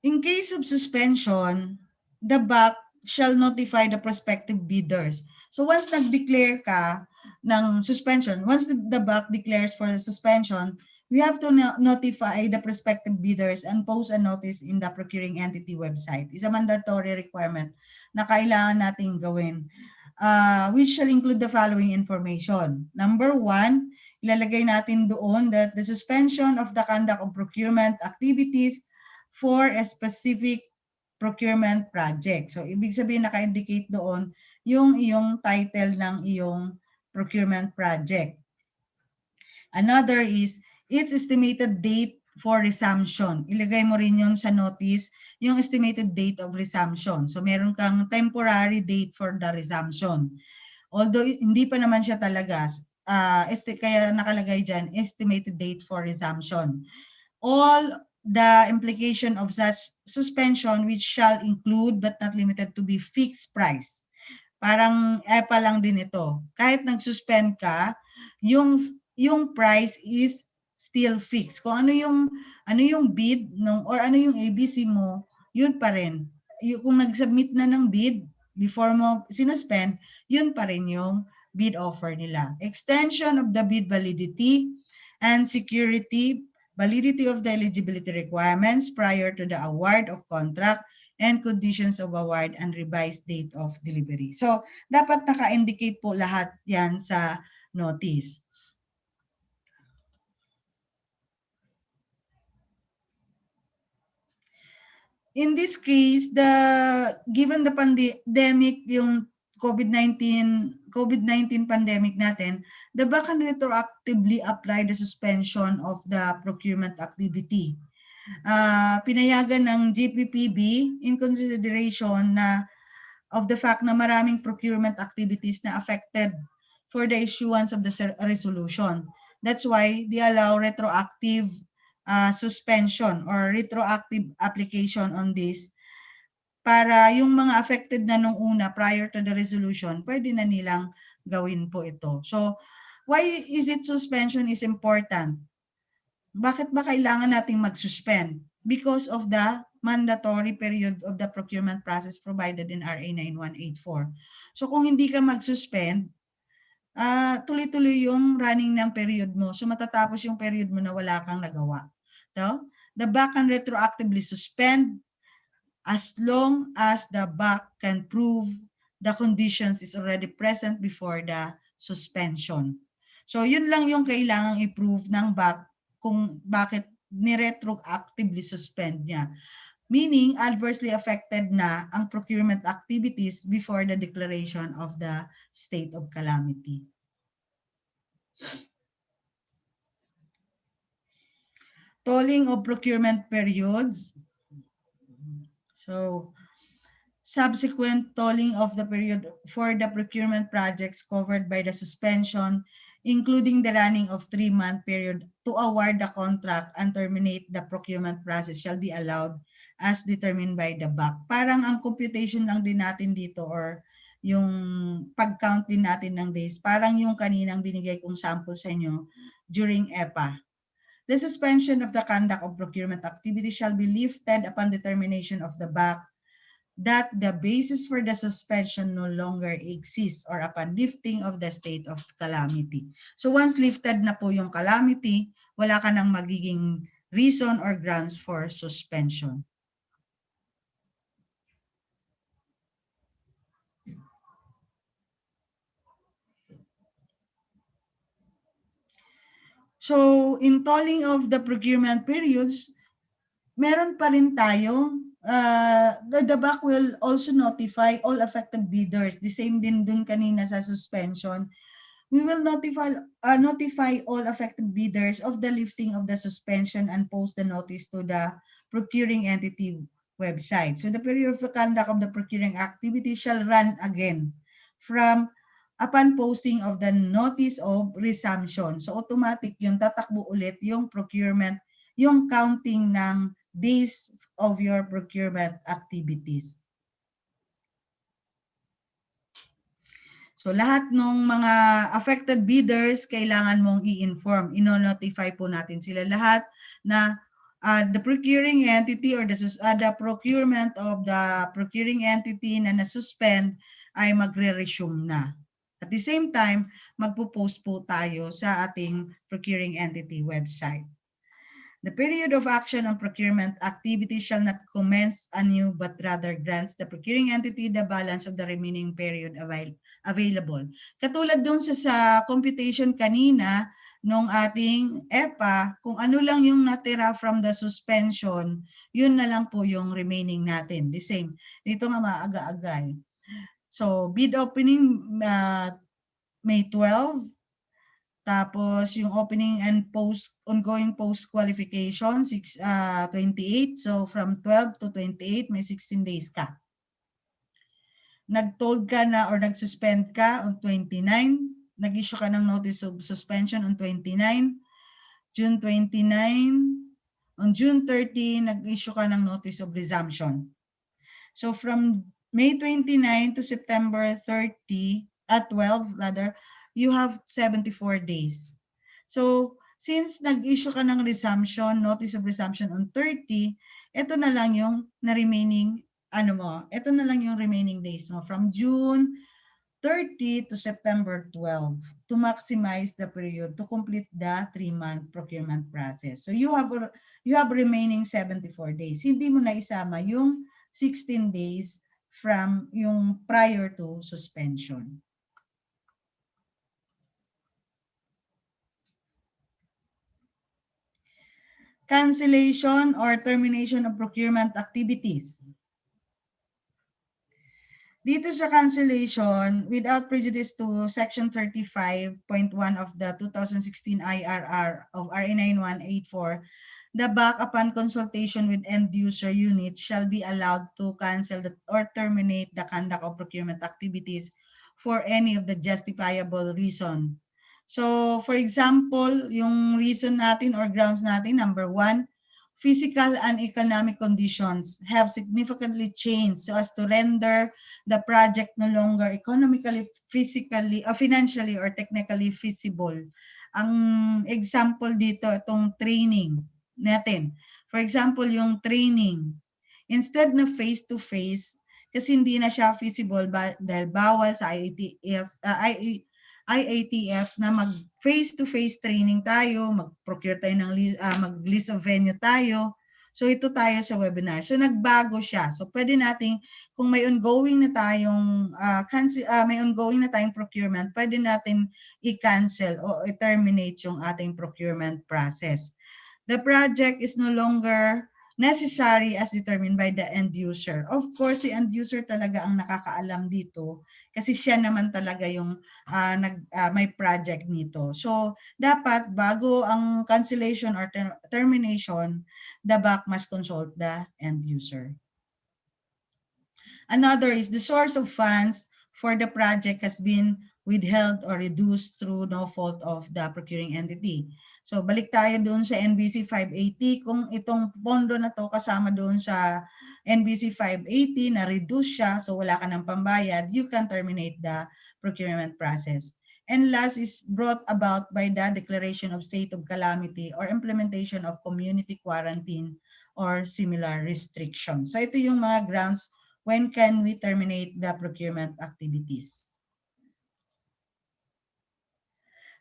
In case of suspension, the BAC shall notify the prospective bidders. So once nag-declare ka ng suspension, once the BAC declares for suspension, we have to notify the prospective bidders and post a notice in the procuring entity website. Is a mandatory requirement na kailangan nating gawin, which shall include the following information. Number 1, ilalagay natin doon that the suspension of the conduct of procurement activities for a specific procurement project. So, ibig sabihin naka-indicate doon yung iyong title ng iyong procurement project. Another is its estimated date for resumption. Ilagay mo rin yun sa notice, yung estimated date of resumption. So, meron kang temporary date for the resumption. Although, hindi pa naman siya talaga, kaya nakalagay dyan, estimated date for resumption. All the implication of such suspension which shall include but not limited to be fixed price. Parang EPA lang din ito. Kahit nag-suspend ka, yung price is still fixed. Kung ano yung bid or ano yung ABC mo, yun pa rin. Kung nag-submit na ng bid before mo sinuspend, yun pa rin yung bid offer nila. Extension of the bid validity and security, validity of the eligibility requirements prior to the award of contract and conditions of award and revised date of delivery. So, dapat naka-indicate po lahat yan sa notice. In this case, given the pandemic, yung COVID-19 pandemic natin, the BAC can retroactively apply the suspension of the procurement activity. Pinayagan ng GPPB in consideration of the fact na maraming procurement activities na affected for the issuance of the resolution. That's why they allow retroactive suspension or retroactive application on this para yung mga affected na nung una prior to the resolution, pwede na nilang gawin po ito. So, why is it suspension is important? Bakit ba kailangan nating mag-suspend? Because of the mandatory period of the procurement process provided in RA 9184. So, kung hindi ka mag-suspend, tuloy-tuloy yung running ng period mo. So, matatapos yung period mo na wala kang nagawa. So, the BAC can retroactively suspend as long as the BAC can prove the conditions is already present before the suspension. So, yun lang yung kailangang i-prove ng BAC kung bakit ni-retroactively suspend niya. Meaning, adversely affected na ang procurement activities before the declaration of the state of calamity. Tolling of procurement periods. So, subsequent tolling of the period for the procurement projects covered by the suspension, including the running of 3-month period to award the contract and terminate the procurement process shall be allowed as determined by the BAC. Parang ang computation lang din natin dito or yung pag-count din natin ng days, parang yung kaninang binigay kong sample sa inyo during EPA. The suspension of the conduct of procurement activity shall be lifted upon determination of the BAC that the basis for the suspension no longer exists or upon lifting of the state of calamity. So once lifted na po yung calamity, wala ka nang magiging reason or grounds for suspension. So in tolling of the procurement periods, meron pa rin tayong the BAC will also notify all affected bidders. The same din dun kanina sa suspension. We will notify all affected bidders of the lifting of the suspension and post the notice to the procuring entity website. So the period of the conduct of the procuring activity shall run again from upon posting of the notice of resumption. So automatic yun, tatakbo ulit yung procurement, yung counting ng days of your procurement activities. So lahat ng mga affected bidders, kailangan mong i-inform. Ino-notify po natin sila lahat na the procuring entity or the procurement of the procuring entity na na-suspend ay magre-resume na. At the same time, magpo-post po tayo sa ating procuring entity website. The period of action on procurement activity shall not commence anew but rather grants the procuring entity the balance of the remaining period available. Katulad dun sa computation kanina nung ating EPA, kung ano lang yung natira from the suspension, yun na lang po yung remaining natin. The same. Dito nga maaga-agay. So bid opening May 12. Tapos yung opening and ongoing post qualification 28. So from 12 to 28 may 16 days ka. Nag-told ka na or nag-suspend ka on 29. Nag-issue ka ng notice of suspension on 29. June 29. On June 30, nag-issue ka ng notice of resumption. So from May 29 to September 30, at 12 rather, you have 74 days. So, since nag-issue ka ng resumption, notice of resumption on 30, ito na lang yung remaining, ito na lang yung remaining days mo from June 30 to September 12 to maximize the period to complete the 3-month procurement process. So, you have remaining 74 days. Hindi mo na isama yung 16 days from yung prior to suspension. Cancellation or termination of procurement activities. Dito sa cancellation, without prejudice to Section 35.1 of the 2016 IRR of RA 9184, the BAC upon consultation with end user unit shall be allowed to cancel or terminate the conduct of procurement activities for any of the justifiable reason. So, for example, yung reason natin or grounds natin, number 1, physical and economic conditions have significantly changed so as to render the project no longer economically, physically, financially, or technically feasible. Ang example dito, itong training natin. For example, yung training. Instead na face-to-face, kasi hindi na siya feasible dahil bawal sa IATF na mag face-to-face training tayo, mag-procure tayo ng mag-list of venue tayo. So ito tayo sa webinar. So nagbago siya. So pwede nating, kung may ongoing na tayong procurement, pwede natin i-cancel o i-terminate yung ating procurement process. The project is no longer necessary as determined by the end user. Of course, si end user talaga ang nakakaalam dito kasi siya naman talaga yung may project nito. So, dapat bago ang cancellation or termination, the BAC must consult the end user. Another is the source of funds for the project has been withheld or reduced through no fault of the procuring entity. So balik tayo doon sa NBC 580. Kung itong pondo na to kasama doon sa NBC 580 na reduce siya, so wala ka ng pambayad, you can terminate the procurement process. And last is brought about by the declaration of state of calamity or implementation of community quarantine or similar restrictions. So ito yung mga grounds when can we terminate the procurement activities.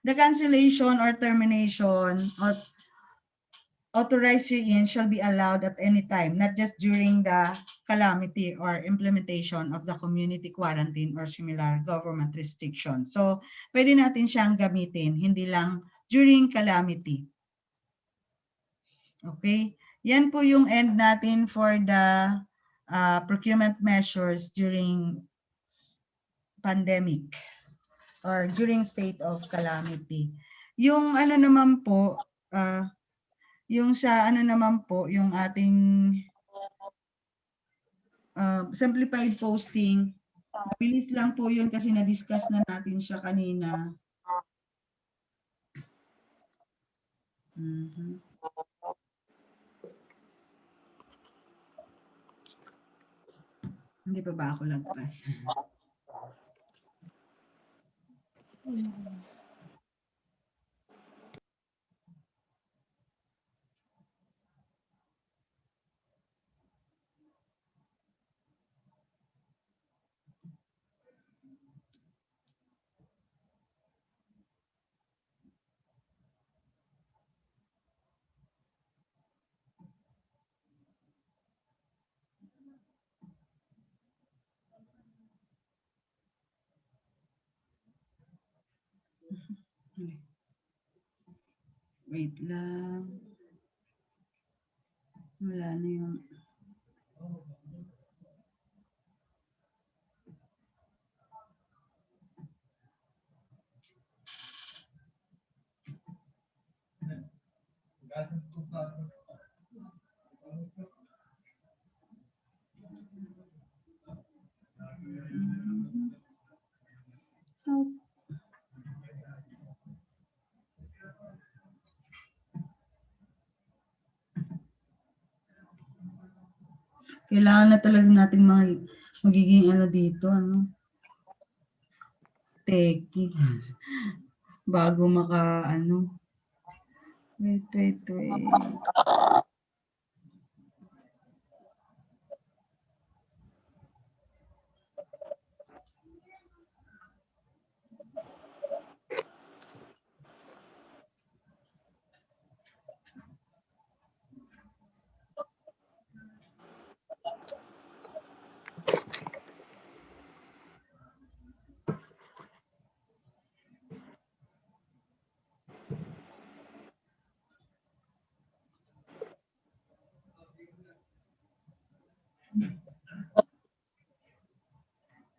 The cancellation or termination or authorized herein shall be allowed at any time, not just during the calamity or implementation of the community quarantine or similar government restrictions. So, pwede natin siyang gamitin, hindi lang during calamity. Okay? Yan po yung end natin for the procurement measures during pandemic or during state of calamity. Yung ano naman po, yung sa ano naman po, yung ating simplified posting, bilis lang po yun kasi na-discuss na natin siya kanina. Hindi pa ba ako lagpas? Wait lang. Wala na yung... Kailangan na talaga natin magiging ano dito, ano? Teki. Bago maka, ano? Wait.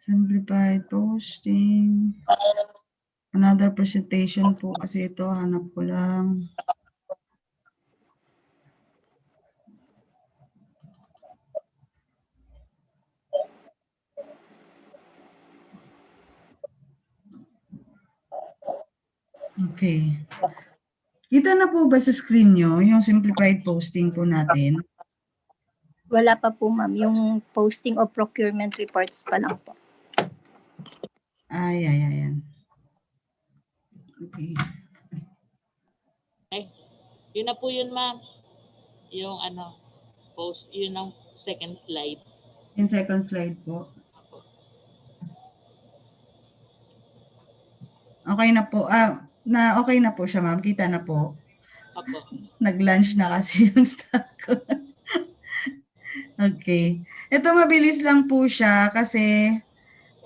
Simplified posting. Another presentation po kasi ito, hanap ko lang. Okay. Kita na po ba sa screen nyo yung simplified posting po natin? Wala pa po ma'am, yung posting of procurement reports pa lang po. Ay, ayan. Okay. Ay, yun na po yun, ma'am. Yung post, yun ang second slide. Yung second slide po. Okay na po. Okay na po siya, ma'am. Kita na po. Opo. Nag-lunch na kasi yung staff ko. Okay. Ito mabilis lang po siya kasi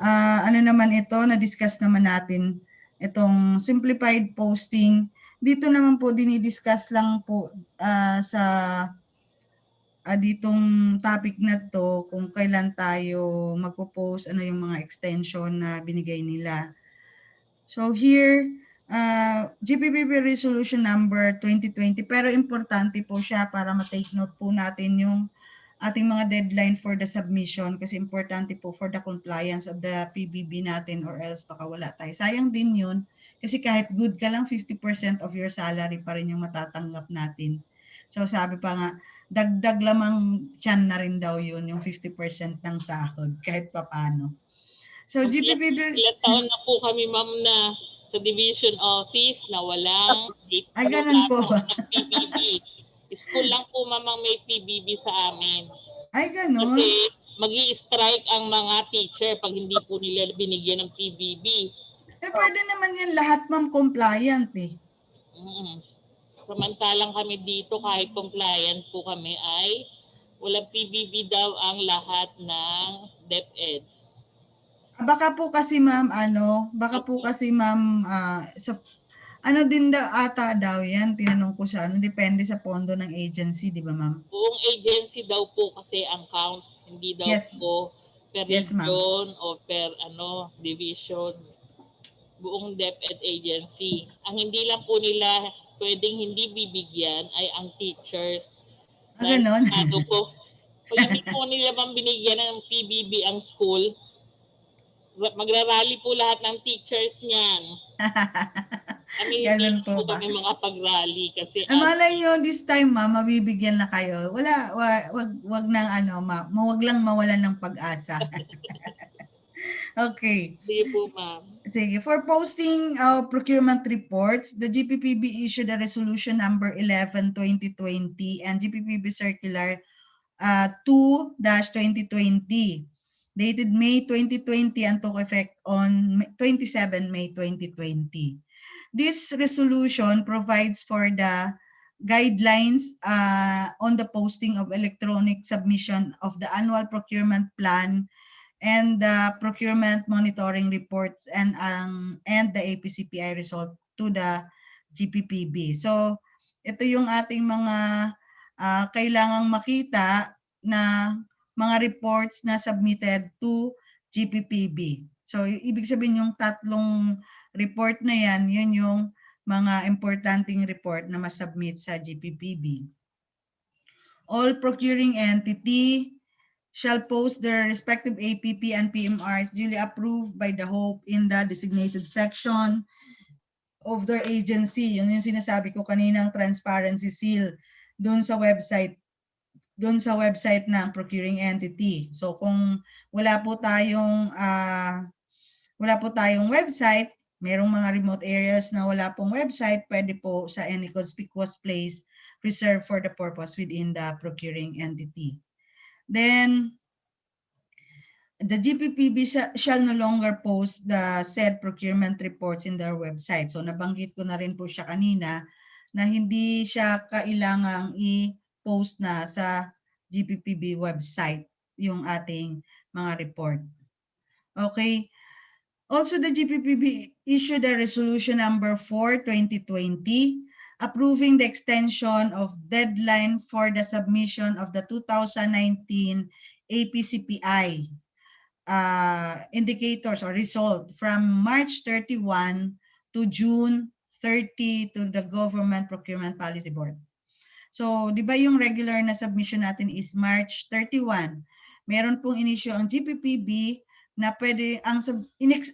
ano naman ito, na-discuss naman natin itong simplified posting. Dito naman po dinidiscuss lang po sa ditong topic na to kung kailan tayo magpo-post, ano yung mga extension na binigay nila. So here, GPPB Resolution Number 2020, pero importante po siya para ma-take note po natin yung ating mga deadline for the submission kasi importante po for the compliance of the PBB natin or else baka wala tayo. Sayang din yun kasi kahit good ka lang, 50% of your salary pa rin yung matatanggap natin. So sabi pa nga, dagdag lamang tiyan na rin daw yun, yung 50% ng sahod kahit papano. So GPPB... Ilang taon na po kami, ma'am, na sa division office na walang ganun po ba? ng PBB. School lang po, ma'am, ang may PBB sa amin. Ay, ganun? Kasi magi-strike ang mga teacher pag hindi po nila binigyan ng PBB. Pwede naman yan lahat, ma'am, compliant eh. Samantalang kami dito, kahit compliant po kami, ay walang PBB daw ang lahat ng DepEd. Baka po kasi ma'am, din daw ata daw yan, tinanong ko sa depende sa pondo ng agency, di ba ma'am? Buong agency daw po kasi ang count, hindi daw po per region o per division. Buong DepEd agency. Ang hindi lang po nila pwedeng hindi bibigyan ay ang teachers. Ganon? Po, pag hindi po nila bang binigyan ng PBB ang school, magrarally po lahat ng teachers niyan. Ganun po ba? Kami mga pag-rally kasi malay nyo this time ma'am, mabibigyan na kayo. Wag lang mawalan ng pag-asa. Okay. Sige po, ma'am. Sige. For posting procurement reports, the GPPB issued a resolution number 11/2020 and GPPB circular 2-2020 dated May 2020 and took effect on 27 May 2020. This resolution provides for the guidelines on the posting of electronic submission of the annual procurement plan and the procurement monitoring reports and the APCPI result to the GPPB. So, ito yung ating mga kailangang makita na mga reports na submitted to GPPB. So, ibig sabihin yung tatlong report na yan, yun yung mga importanteng report na masubmit sa GPPB. All procuring entity shall post their respective APP and PMRs duly approved by the HOPE in the designated section of their agency. Yun yung sinasabi ko kaninang transparency seal doon sa website ng procuring entity. So kung wala po tayong website, merong mga remote areas na wala pong website, pwede po sa any conspicuous place reserved for the purpose within the procuring entity. Then, the GPPB shall no longer post the said procurement reports in their website. So, nabanggit ko na rin po siya kanina na hindi siya kailangang i-post na sa GPPB website yung ating mga report. Okay. Also, the GPPB issued a resolution number 4/2020 approving the extension of deadline for the submission of the 2019 APCPI indicators or result from March 31 to June 30 to the Government Procurement Policy Board. So, di ba yung regular na submission natin is March 31. Meron pong inisyo ang GPPB na pwede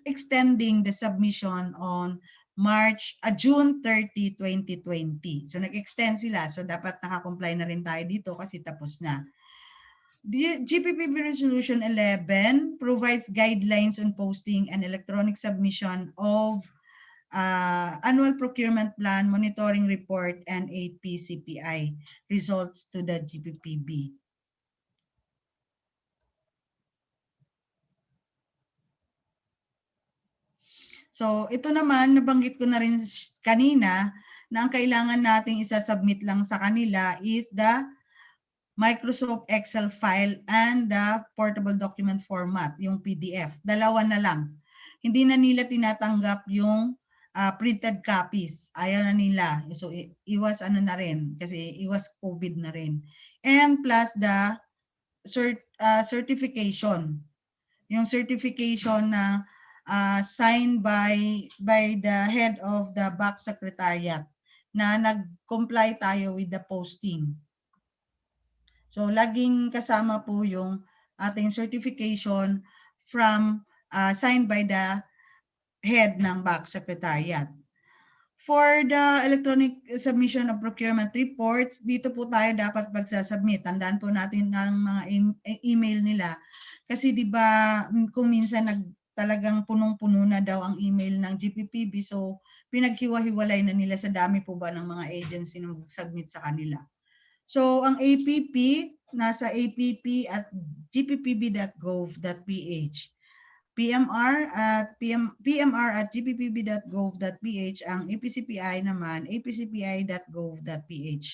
extending the submission on June 30, 2020. So nag-extend sila. So dapat nakakomply na rin tayo dito kasi tapos na. The GPPB Resolution 11 provides guidelines on posting and electronic submission of annual procurement plan, monitoring report, and APCPI results to the GPPB. So ito naman, nabanggit ko na rin kanina na ang kailangan nating isasubmit lang sa kanila is the Microsoft Excel file and the portable document format, yung PDF. Dalawa na lang. Hindi na nila tinatanggap yung printed copies. Ayaw na nila. So iwas ano na rin kasi iwas COVID na rin. And plus the certification. Yung certification na signed by the head of the back secretariat na nag-comply tayo with the posting. So laging kasama po yung ating certification from signed by the head ng back secretariat. For the electronic submission of procurement reports, dito po tayo dapat magsasubmit. Tandaan po natin ang mga email nila. Kasi di ba kung minsan talagang punong-puno na daw ang email ng GPPB, so pinaghiwa-hiwalay na nila sa dami po ba ng mga agency na mag-submit sa kanila. So ang APP, nasa app at gppb.gov.ph. PMR at gppb.gov.ph, ang APCPI naman, apcpi.gov.ph.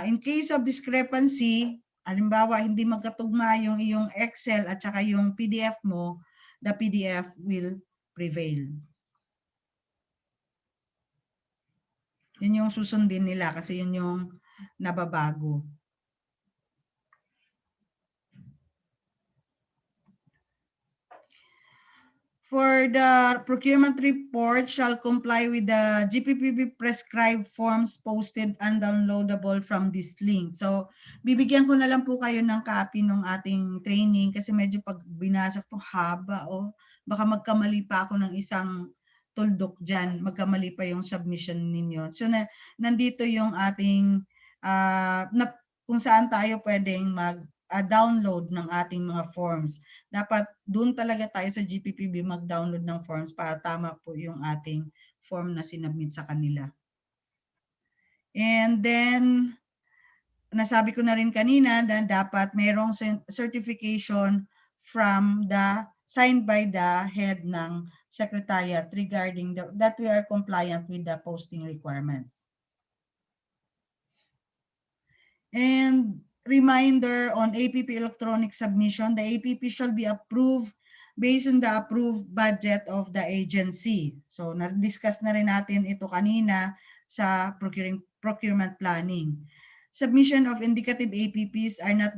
In case of discrepancy, halimbawa hindi magkatugma yung iyong Excel at saka yung PDF mo, the PDF will prevail. Yun yung susundin nila kasi yun yung nababago. For the procurement report shall comply with the GPPB prescribed forms posted and downloadable from this link. So, bibigyan ko na lang po kayo ng copy ng ating training kasi medyo pag binasa ko haba o baka magkamali pa ako ng isang tuldok dyan, magkamali pa yung submission ninyo. So, nandito yung ating, kung saan tayo pwedeng mag-download ng ating mga forms. Dapat doon talaga tayo sa GPPB mag-download ng forms para tama po yung ating form na sinubmit sa kanila. And then, nasabi ko na rin kanina na dapat mayroong certification from the signed by the head ng secretariat regarding that we are compliant with the posting requirements. And reminder on APP electronic submission, the APP shall be approved based on the approved budget of the agency. So na-discuss na rin natin ito kanina sa procurement planning. Submission of indicative APPs are not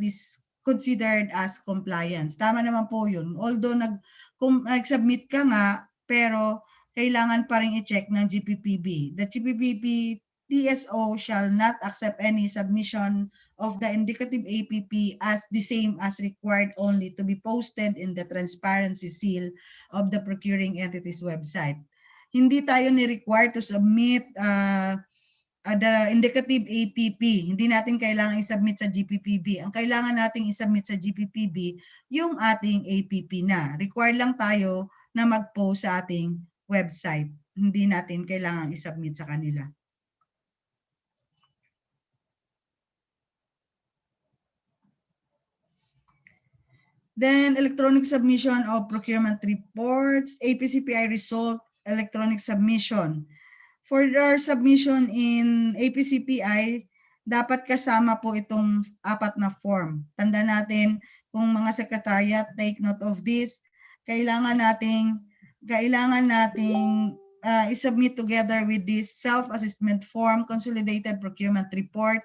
considered as compliance. Tama naman po yun. Although nag-submit ka nga, pero kailangan pa rin i-check ng GPPB. The GPPB TSO shall not accept any submission of the indicative APP as the same as required only to be posted in the transparency seal of the procuring entity's website. Hindi tayo ni-require to submit the indicative APP. Hindi natin kailangan i-submit sa GPPB. Ang kailangan nating i-submit sa GPPB yung ating APP na. Required lang tayo na mag-post sa ating website. Hindi natin kailangan i-submit sa kanila. Then electronic submission of procurement reports, APCPI result, electronic submission. For our submission in APCPI, dapat kasama po itong 4 na form. Tanda natin kung mga secretariat, take note of this. Kailangan nating i-submit together with this self-assessment form, consolidated procurement report,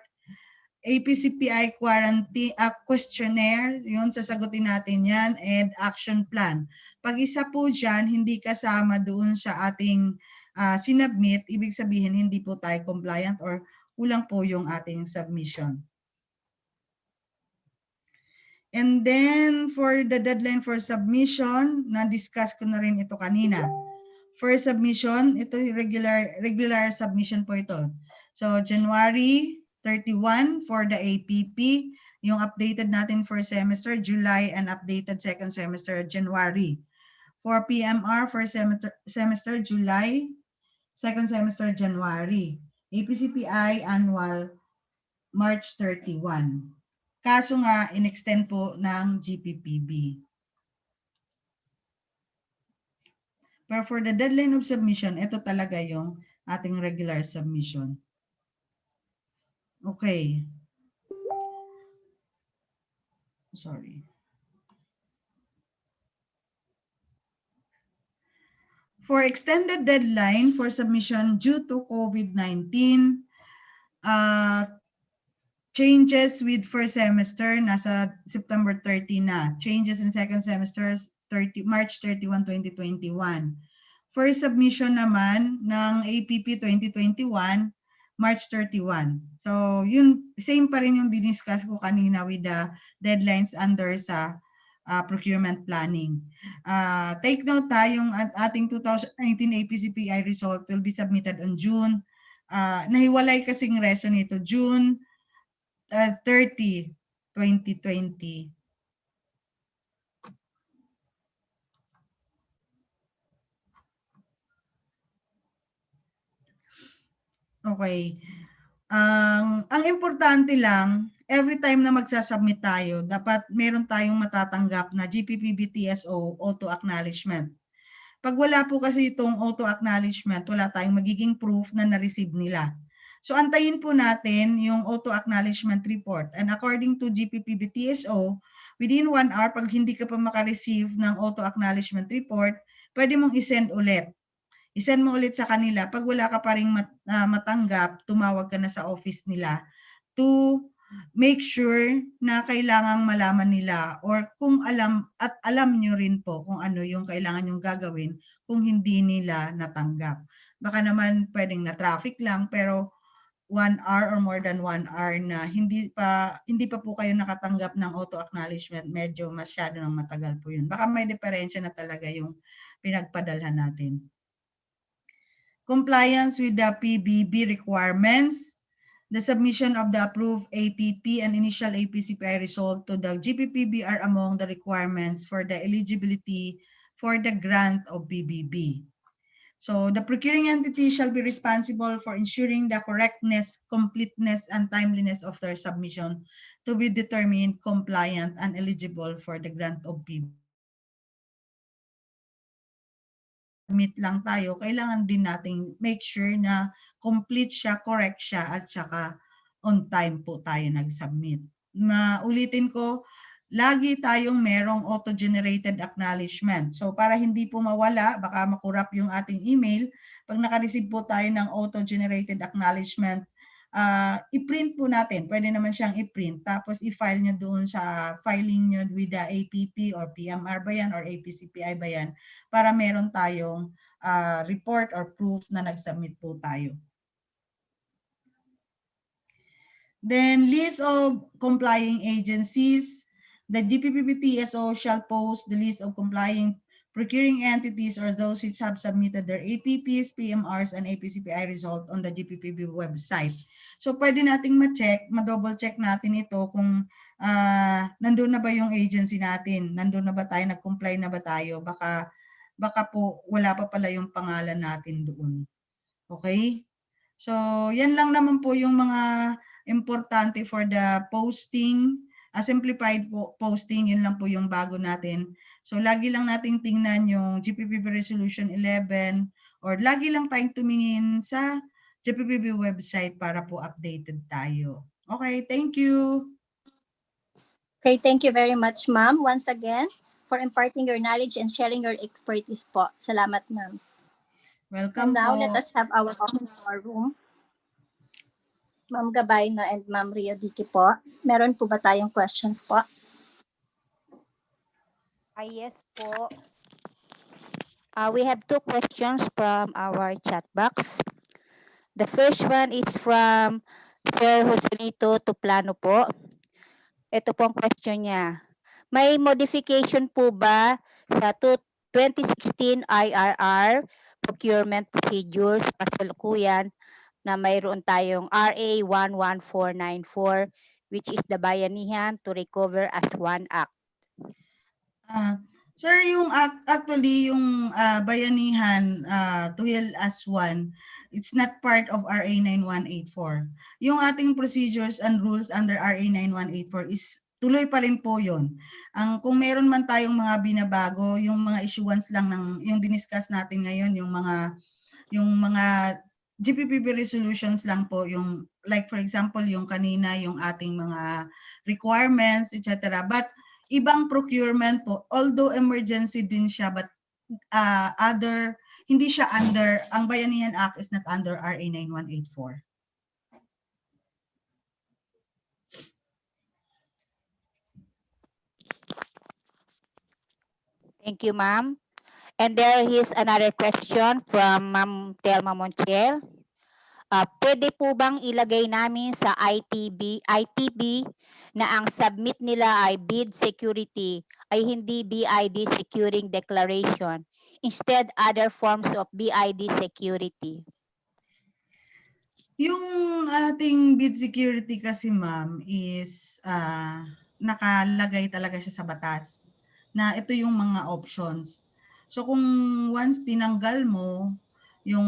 APCPI questionnaire, yun, sasagutin natin yan, and action plan. Pag isa po dyan, hindi kasama doon sa ating sinubmit, ibig sabihin hindi po tayo compliant or kulang po yung ating submission. And then, for the deadline for submission, na-discuss ko na rin ito kanina. For submission, ito yung regular submission po ito. So January 31 for the APP, yung updated natin for semester July and updated second semester January. For PMR for semester July, second semester January. APCPI annual March 31. Kaso nga in-extend po ng GPPB. Pero for the deadline of submission, ito talaga yung ating regular submission. Okay. Sorry. For extended deadline for submission due to COVID-19, changes with first semester, nasa September 30 na. Changes in second semester, March 31, 2021. First submission naman ng APP 2021, March 31. So, yun, same pa rin yung diniscuss ko kanina with the deadlines under sa procurement planning. Take note yung ating 2019 APCPI result will be submitted on June. Nahiwalay kasing reso nito, June 30, 2020. Okay. Ang importante lang, every time na magsasubmit tayo, dapat meron tayong matatanggap na GPPB TSO auto acknowledgement. Pag wala po kasi itong auto acknowledgement, wala tayong magiging proof na na-receive nila. So antayin po natin yung auto acknowledgement report. And according to GPPB TSO, within 1 hour, pag hindi ka pa makareceive ng auto acknowledgement report, pwede mong isend ulit. I-send mo ulit sa kanila. Pag wala ka pa rin matanggap, tumawag ka na sa office nila to make sure na kailangang malaman nila or kung alam nyo rin po kung ano yung kailangan yung gagawin kung hindi nila natanggap. Baka naman pwedeng na traffic lang pero 1 hour or more than 1 hour na hindi pa po kayo nakatanggap ng auto acknowledgement, medyo masyado nang matagal po yun. Baka may diferensya na talaga yung pinagpadalhan natin. Compliance with the PBB requirements, the submission of the approved APP and initial APCPI result to the GPPB are among the requirements for the eligibility for the grant of PBB. So the procuring entity shall be responsible for ensuring the correctness, completeness, and timeliness of their submission to be determined compliant and eligible for the grant of PBB. Submit lang tayo, kailangan din nating make sure na complete siya, correct siya, at saka on time po tayo nag-submit. Ulitin ko, lagi tayong merong auto-generated acknowledgement. So para hindi po mawala, baka makurap yung ating email, pag naka-receive po tayo ng auto-generated acknowledgement, i-print po natin. Pwede naman siyang i-print. Tapos i-file nyo doon sa filing nyo with the APP or PMR ba yan or APCPI ba yan para meron tayong report or proof na nag-submit po tayo. Then list of complying agencies. The GPPB TSO shall post the list of complying procuring entities or those which have submitted their APPs, PMRs, and APCPI result on the GPPB website. So pwede nating ma-check, ma-double check natin ito kung nandun na ba yung agency natin, nandun na ba tayo, nag-comply na ba tayo, baka po wala pa pala yung pangalan natin doon. Okay? So yan lang naman po yung mga importante for the posting, simplified posting, yun lang po yung bago natin. So lagi lang nating tingnan yung GPPB Resolution 11 or lagi lang tayong tumingin sa GPPB website para po updated tayo. Okay, thank you. Okay, thank you very much, ma'am, once again, for imparting your knowledge and sharing your expertise po. Salamat, ma'am. Welcome and now, po. let us have our talk in our room. Ma'am Gabay na and Ma'am Ria Dicky po. Meron po ba tayong questions po? Yes po. We have 2 questions from our chat box. The first one is from Sir Joselito Tuplano po. Ito po ang question niya. May modification po ba sa 2016 IRR procurement procedures kasalukuyan na mayroon tayong RA 11494 which is the Bayanihan to Recover as One Act. Sir, yung actually yung Bayanihan to Heal as One, it's not part of RA 9184. Yung ating procedures and rules under RA 9184 is tuloy pa rin po yun. Kung meron man tayong mga binabago, yung mga issuance lang ng yung diniscuss natin ngayon, yung mga GPPB resolutions lang po, yung like for example yung kanina yung ating mga requirements, etc. But ibang procurement po, although emergency din siya, but hindi siya under, ang Bayanihan Act is not under RA 9184. Thank you, ma'am. And there is another question from Ma'am Telma Montiel. Pwede po bang ilagay namin sa ITB na ang submit nila ay bid security ay hindi BID securing declaration, instead other forms of BID security? Yung ating bid security kasi ma'am is nakalagay talaga siya sa batas na ito yung mga options. So kung once tinanggal mo yung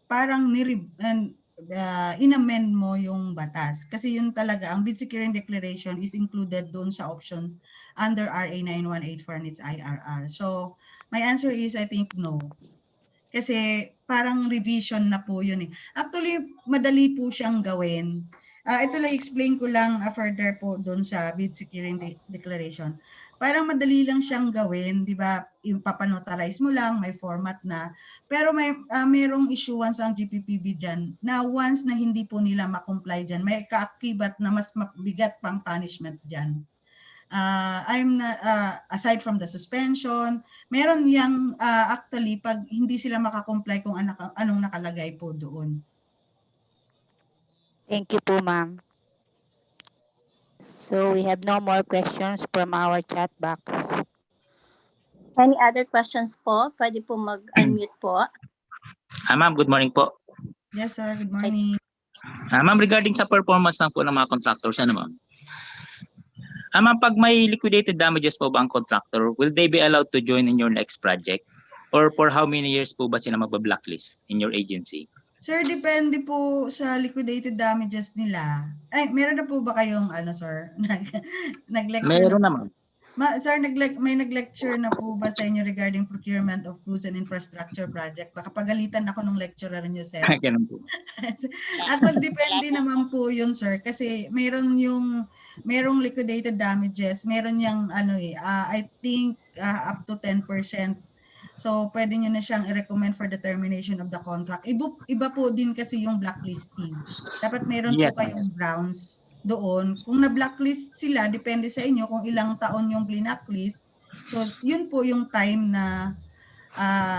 parang inamend mo yung batas. Kasi yun talaga, ang bid securing declaration is included doon sa option under RA 9184 and its IRR. So my answer is I think no. Kasi parang revision na po yun eh. Actually, madali po siyang gawin. Ito lang, explain ko lang further po doon sa bid securing declaration. Parang madali lang siyang gawin, di ba? Ipapanotarize mo lang, may format na. Pero mayroong issuance ang GPPB dyan na once na hindi po nila makomply dyan, may kaakibat na mas mabigat pang punishment dyan. Aside from the suspension, meron yang actually pag hindi sila makakomply kung anong nakalagay po doon. Thank you po, ma'am. So we have no more questions from our chat box. Any other questions po? Pwede po mag-unmute po. Ma'am, good morning po. Yes, sir. Good morning. Ma'am, regarding sa performance lang po ng mga contractors, ano ma'am? Ma'am, pag may liquidated damages po ba ang contractor, will they be allowed to join in your next project? Or for how many years po ba sila magba-blacklist in your agency? Sir, depende po sa liquidated damages nila. Ay, meron na po ba kayong sir? Nag-lecture Meron na na ma'am. Sir, may nag-lecture na po ba sa inyo regarding procurement of goods and infrastructure project? Baka pagalitan ako ng lecturer niyo, sir. Ganun po. Actually, depende naman po yun, sir. Kasi merong liquidated damages. Meron yung I think up to 10%. So, pwede nyo na siyang i-recommend for the termination of the contract. Iba po din kasi yung blacklisting. Dapat meron po kayong grounds doon. Kung na-blacklist sila, depende sa inyo kung ilang taon yung blacklist. So, yun po yung time na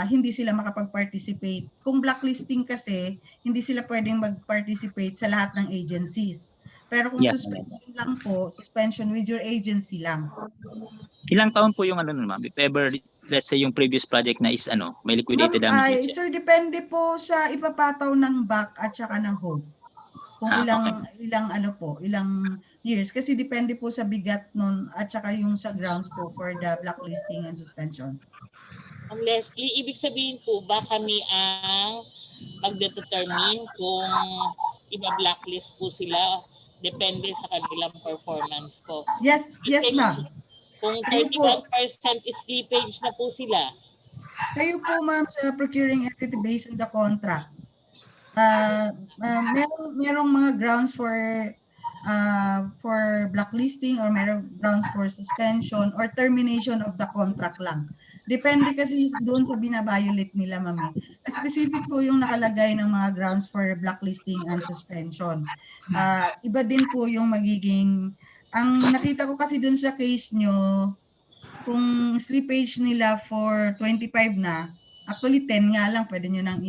hindi sila makapag-participate. Kung blacklisting kasi, hindi sila pwedeng mag-participate sa lahat ng agencies. Pero kung suspension lang po, suspension with your agency lang. Ilang taon po yung ma'am? If ever, let's say yung previous project na is may liquidated damages. Sir, depende po sa ipapataw ng back at saka ng hold. Kung ilang years. Kasi depende po sa bigat nun at saka yung sa grounds po for the blacklisting and suspension. Leslie, ibig sabihin po ba kami ang magdetermine kung iba-blacklist po sila depende sa kanilang performance po? Yes, ma'am. Kung 31% slippage na po sila. Kayo po, ma'am, sa procuring entity based on the contract. Merong mga grounds for blacklisting or merong grounds for suspension or termination of the contract lang. Depende kasi doon sa binabiolate nila, ma'am. Specific po yung nakalagay ng mga grounds for blacklisting and suspension. Iba din po yung magiging, ang nakita ko kasi doon sa case nyo, kung slippage nila for 25 na, actually 10 nga lang, pwede nyo nang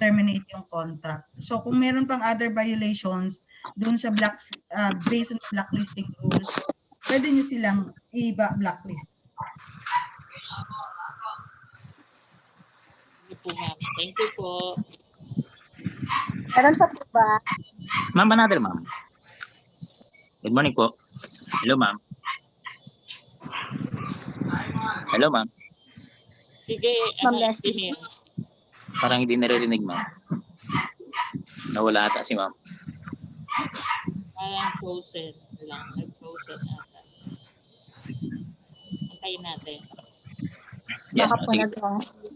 terminate yung contract. So kung meron pang other violations doon sa based on the blacklisting rules, pwede nyo silang i-blacklist. po, ma'am. Thank you po. Meron pa po ba? Ma'am, another ma'am. Good morning po. Hello ma'am. Hello ma'am. Sige, Ma'am Leslie. engineer. Parang hindi naririnig ma'am. Nawala ata si ma'am. Parang frozen lang. Nag-frozen ata. Antayin natin. Yes Baka ma'am, po sige.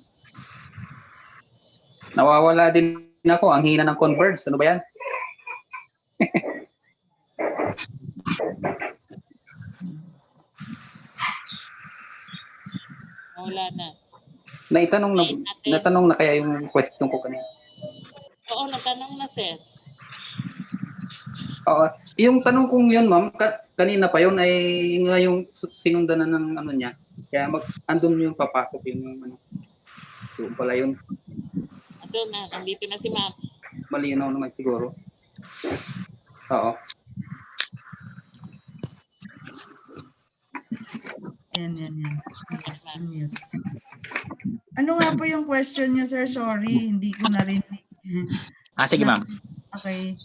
Nawawala din ako. Ang hina ng Converse. Ano ba yan? Wala na. Natanong na kaya yung question ko kanina. Oo, natanong na, sir. Oo. Yung tanong kong yun, ma'am, kanina pa yun ay ngayong sinundan na ng ano niya. Kaya andun yung papasok yung ano. Doon pala yun. Andun na, nandito na si ma'am. Malinaw naman siguro. Oo. Yan. Unmute. Ano nga po yung question niyo, sir? Sorry, hindi ko narinig. Sige ma'am. Okay.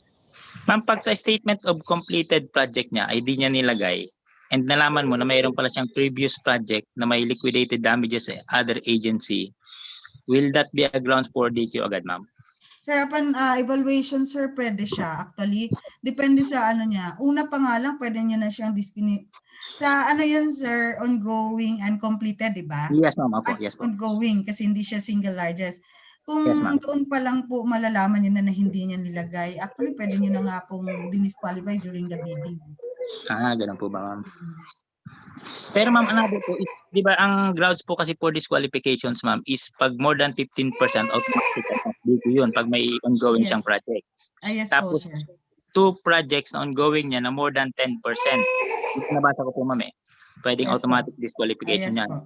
Ma'am, pag sa statement of completed project niya ay di niya nilagay and nalaman mo na mayroon pala siyang previous project na may liquidated damages sa other agency, will that be a grounds for DQ agad, ma'am? Sir, upon evaluation, sir, pwede siya. Actually, depende sa ano niya. Una pa nga lang, pwede niya na siyang sa ano yun, sir, ongoing and completed, di ba? Yes, ma'am. Opo, yes po. Ongoing, kasi hindi siya single largest. Kung Yes, ma'am. doon pa lang po malalaman niya na hindi niya nilagay, actually, pwede niyo na nga pong dinisqualify during the bidding. Ganun po ba, ma'am? Pero ma'am, another po is, di ba ang grounds po kasi for disqualifications, ma'am, is pag more than 15% automatic dito yun pag may ongoing siyang project. Yes Tapos, po, sir. 2 projects na ongoing niya na more than 10%. Nabasa ko po, ma'am pwedeng Yes, automatic po. disqualification Yes, niya. po.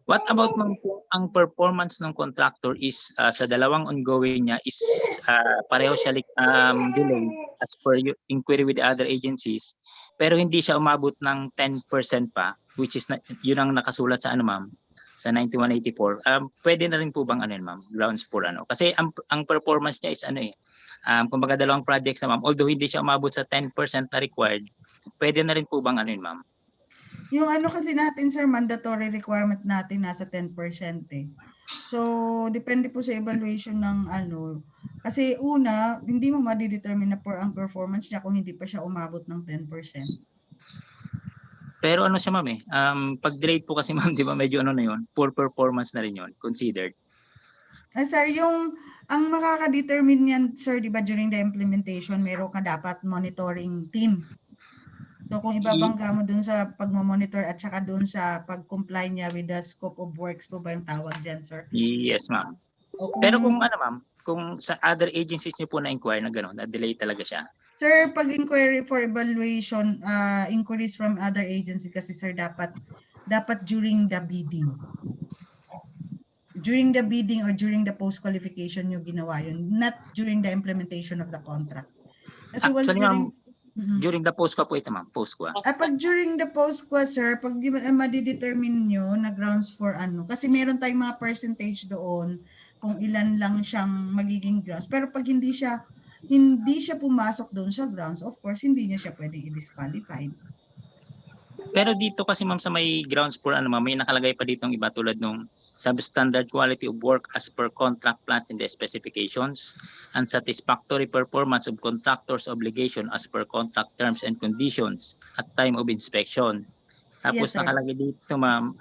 What about ma'am kung ang performance ng contractor is sa dalawang ongoing niya is pareho siya delay as per inquiry with the other agencies, pero hindi siya umabot ng 10% pa, which is yun ang nakasulat sa ano ma'am, sa 9184. Pwede na rin po bang ano yun, ma'am, grounds for ano? Kasi ang performance niya is ano kumbaga dalawang projects na ma'am, although hindi siya umabot sa 10% na required, pwede na rin po bang ano yun, ma'am? Yung ano kasi natin, sir, mandatory requirement natin nasa 10% eh. So, depende po sa evaluation ng ano. Kasi una, hindi mo madidetermine na ang performance niya kung hindi pa siya umabot ng 10%. Pero ano siya ma'am pag delayed po kasi ma'am, di ba medyo ano na yun, poor performance na rin yun, considered. Sir, ang makaka-determine yan, sir, di ba during the implementation, meron ka dapat monitoring team. So kung ibabangga mo dun sa pagmamonitor at saka dun sa pag-comply niya with the scope of works po ba yung tawag dyan, sir? Yes, ma'am. Pero kung ano ma'am, kung sa other agencies niyo po na-inquire na gano'n, na-delay talaga siya? Sir, pag inquiry for evaluation, inquiries from other agency kasi, sir, dapat during the bidding. During the bidding or during the post-qualification nyo ginawa yun, not during the implementation of the contract. Kasi once during the post-qua po ito, ma'am. Post-qua. Pag during the post-qua, sir, pag madidetermine nyo na grounds for ano, kasi meron tayong mga percentage doon kung ilan lang siyang magiging grounds. Pero pag hindi siya pumasok doon sa grounds, of course, hindi niya siya pwedeng i-disqualify. Pero dito kasi ma'am sa may grounds for ano ma'am, may nakalagay pa ditong iba tulad nung substandard quality of work as per contract plans and the specifications, unsatisfactory performance of contractor's obligation as per contract terms and conditions at time of inspection. Tapos nakalagay dito ma'am,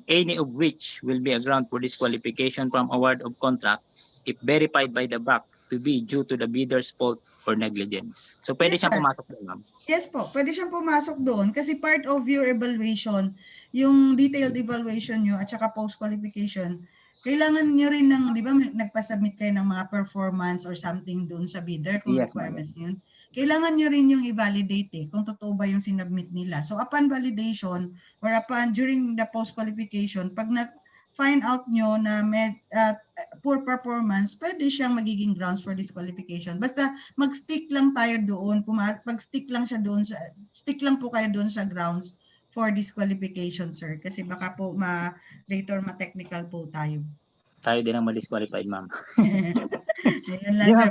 any of which will be a ground for disqualification from award of contract if verified by the BAC to be due to the bidder's fault or negligence. So pwede siyang pumasok doon, ma'am? Yes po, pwede siyang pumasok doon kasi part of your evaluation, yung detailed evaluation nyo at saka post-qualification, kailangan nyo rin ng, di ba, nagpasubmit kayo ng mga performance or something doon sa bidder kung requirements yun. Kailangan nyo rin yung i-validate kung totoo ba yung sinubmit nila. So upon validation or during the post-qualification, pag find out nyo na poor performance, pwede siyang magiging grounds for disqualification. Basta mag-stick lang tayo doon, stick lang po kayo doon sa grounds for disqualification, sir. Kasi baka po later ma-technical po tayo. tayo din ang ma-disqualified, ma'am. Ayun lang, sir.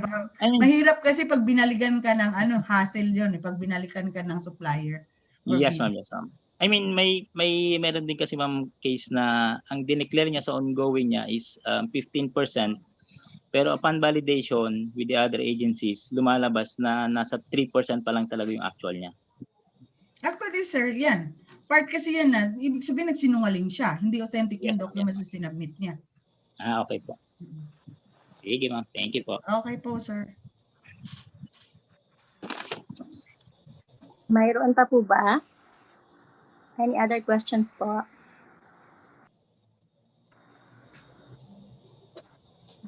Mahirap kasi pag binalikan ka ng hassle yun, pag binalikan ka ng supplier. Yes, ma'am. Yes, ma'am. I mean, meron din kasi, ma'am, case na ang dineclare niya sa ongoing niya is 15%, pero upon validation with the other agencies, lumalabas na nasa 3% pa lang talaga yung actual niya. Actually, sir, yan. Part kasi yan na, ibig sabihin nagsinungaling siya. Hindi authentic yung documents na sinubmit niya. Okay po. Sige, ma'am. Thank you po. Okay po, sir. Mayroon pa po ba? Any other questions po?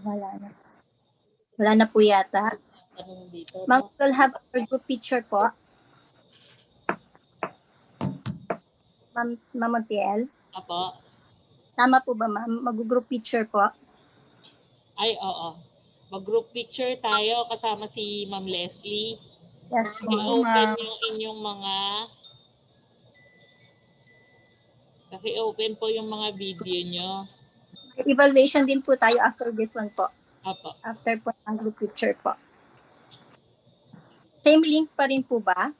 Wala na. Wala na po yata. Ma'am, we'll have our group picture po. Ma'am Montiel? Apo. Tama po ba, ma'am? Mag-group picture po? Ay, oo. Mag-group picture tayo kasama si Ma'am Leslie. Yes, ma'am. I-open yung inyong mga open po yung mga video nyo. Evaluation din po tayo after this one po. Apo. After po ang group picture po. Same link pa rin po ba?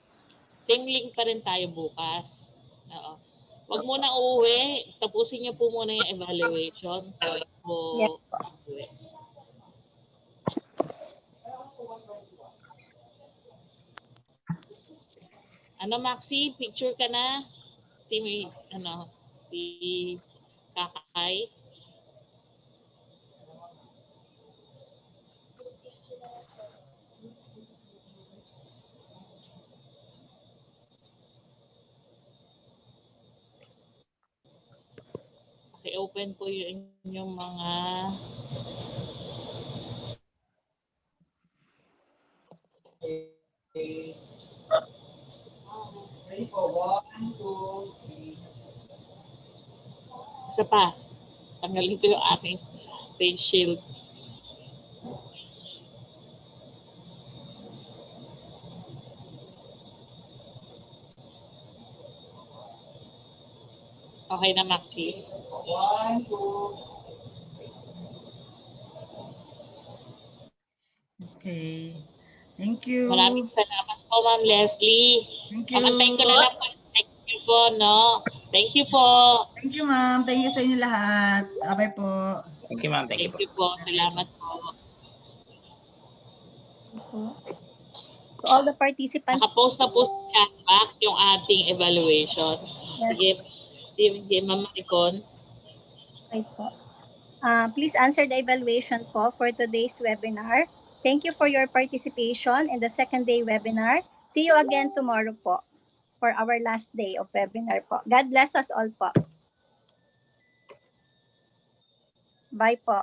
Same link pa rin tayo bukas. Oo. Huwag muna uuwi. Tapusin niyo po muna yung evaluation. Yes po. Maxi, picture ka na? Si Kakay. Okay, open po yung inyong mga isa pa. Tanggalin ko yung aking face shield. Okay na, Maxi. 1, 2. Okay. Thank you. Maraming salamat po, Ma'am Leslie. Thank you. Pamantayin ko na lang po. Thank you po, no? Thank you po. Thank you, ma'am. Thank you sa inyo lahat. Bye po. Thank you, ma'am. Thank you po. Salamat po. To all the participants. Nakapost na po sa chat box yung ating evaluation. Yes. Sige, Ma'am Maricon. Okay po. Please answer the evaluation po for today's webinar. Thank you for your participation in the second day webinar. See you again tomorrow po for our last day of webinar po. God bless us all po. Bye po.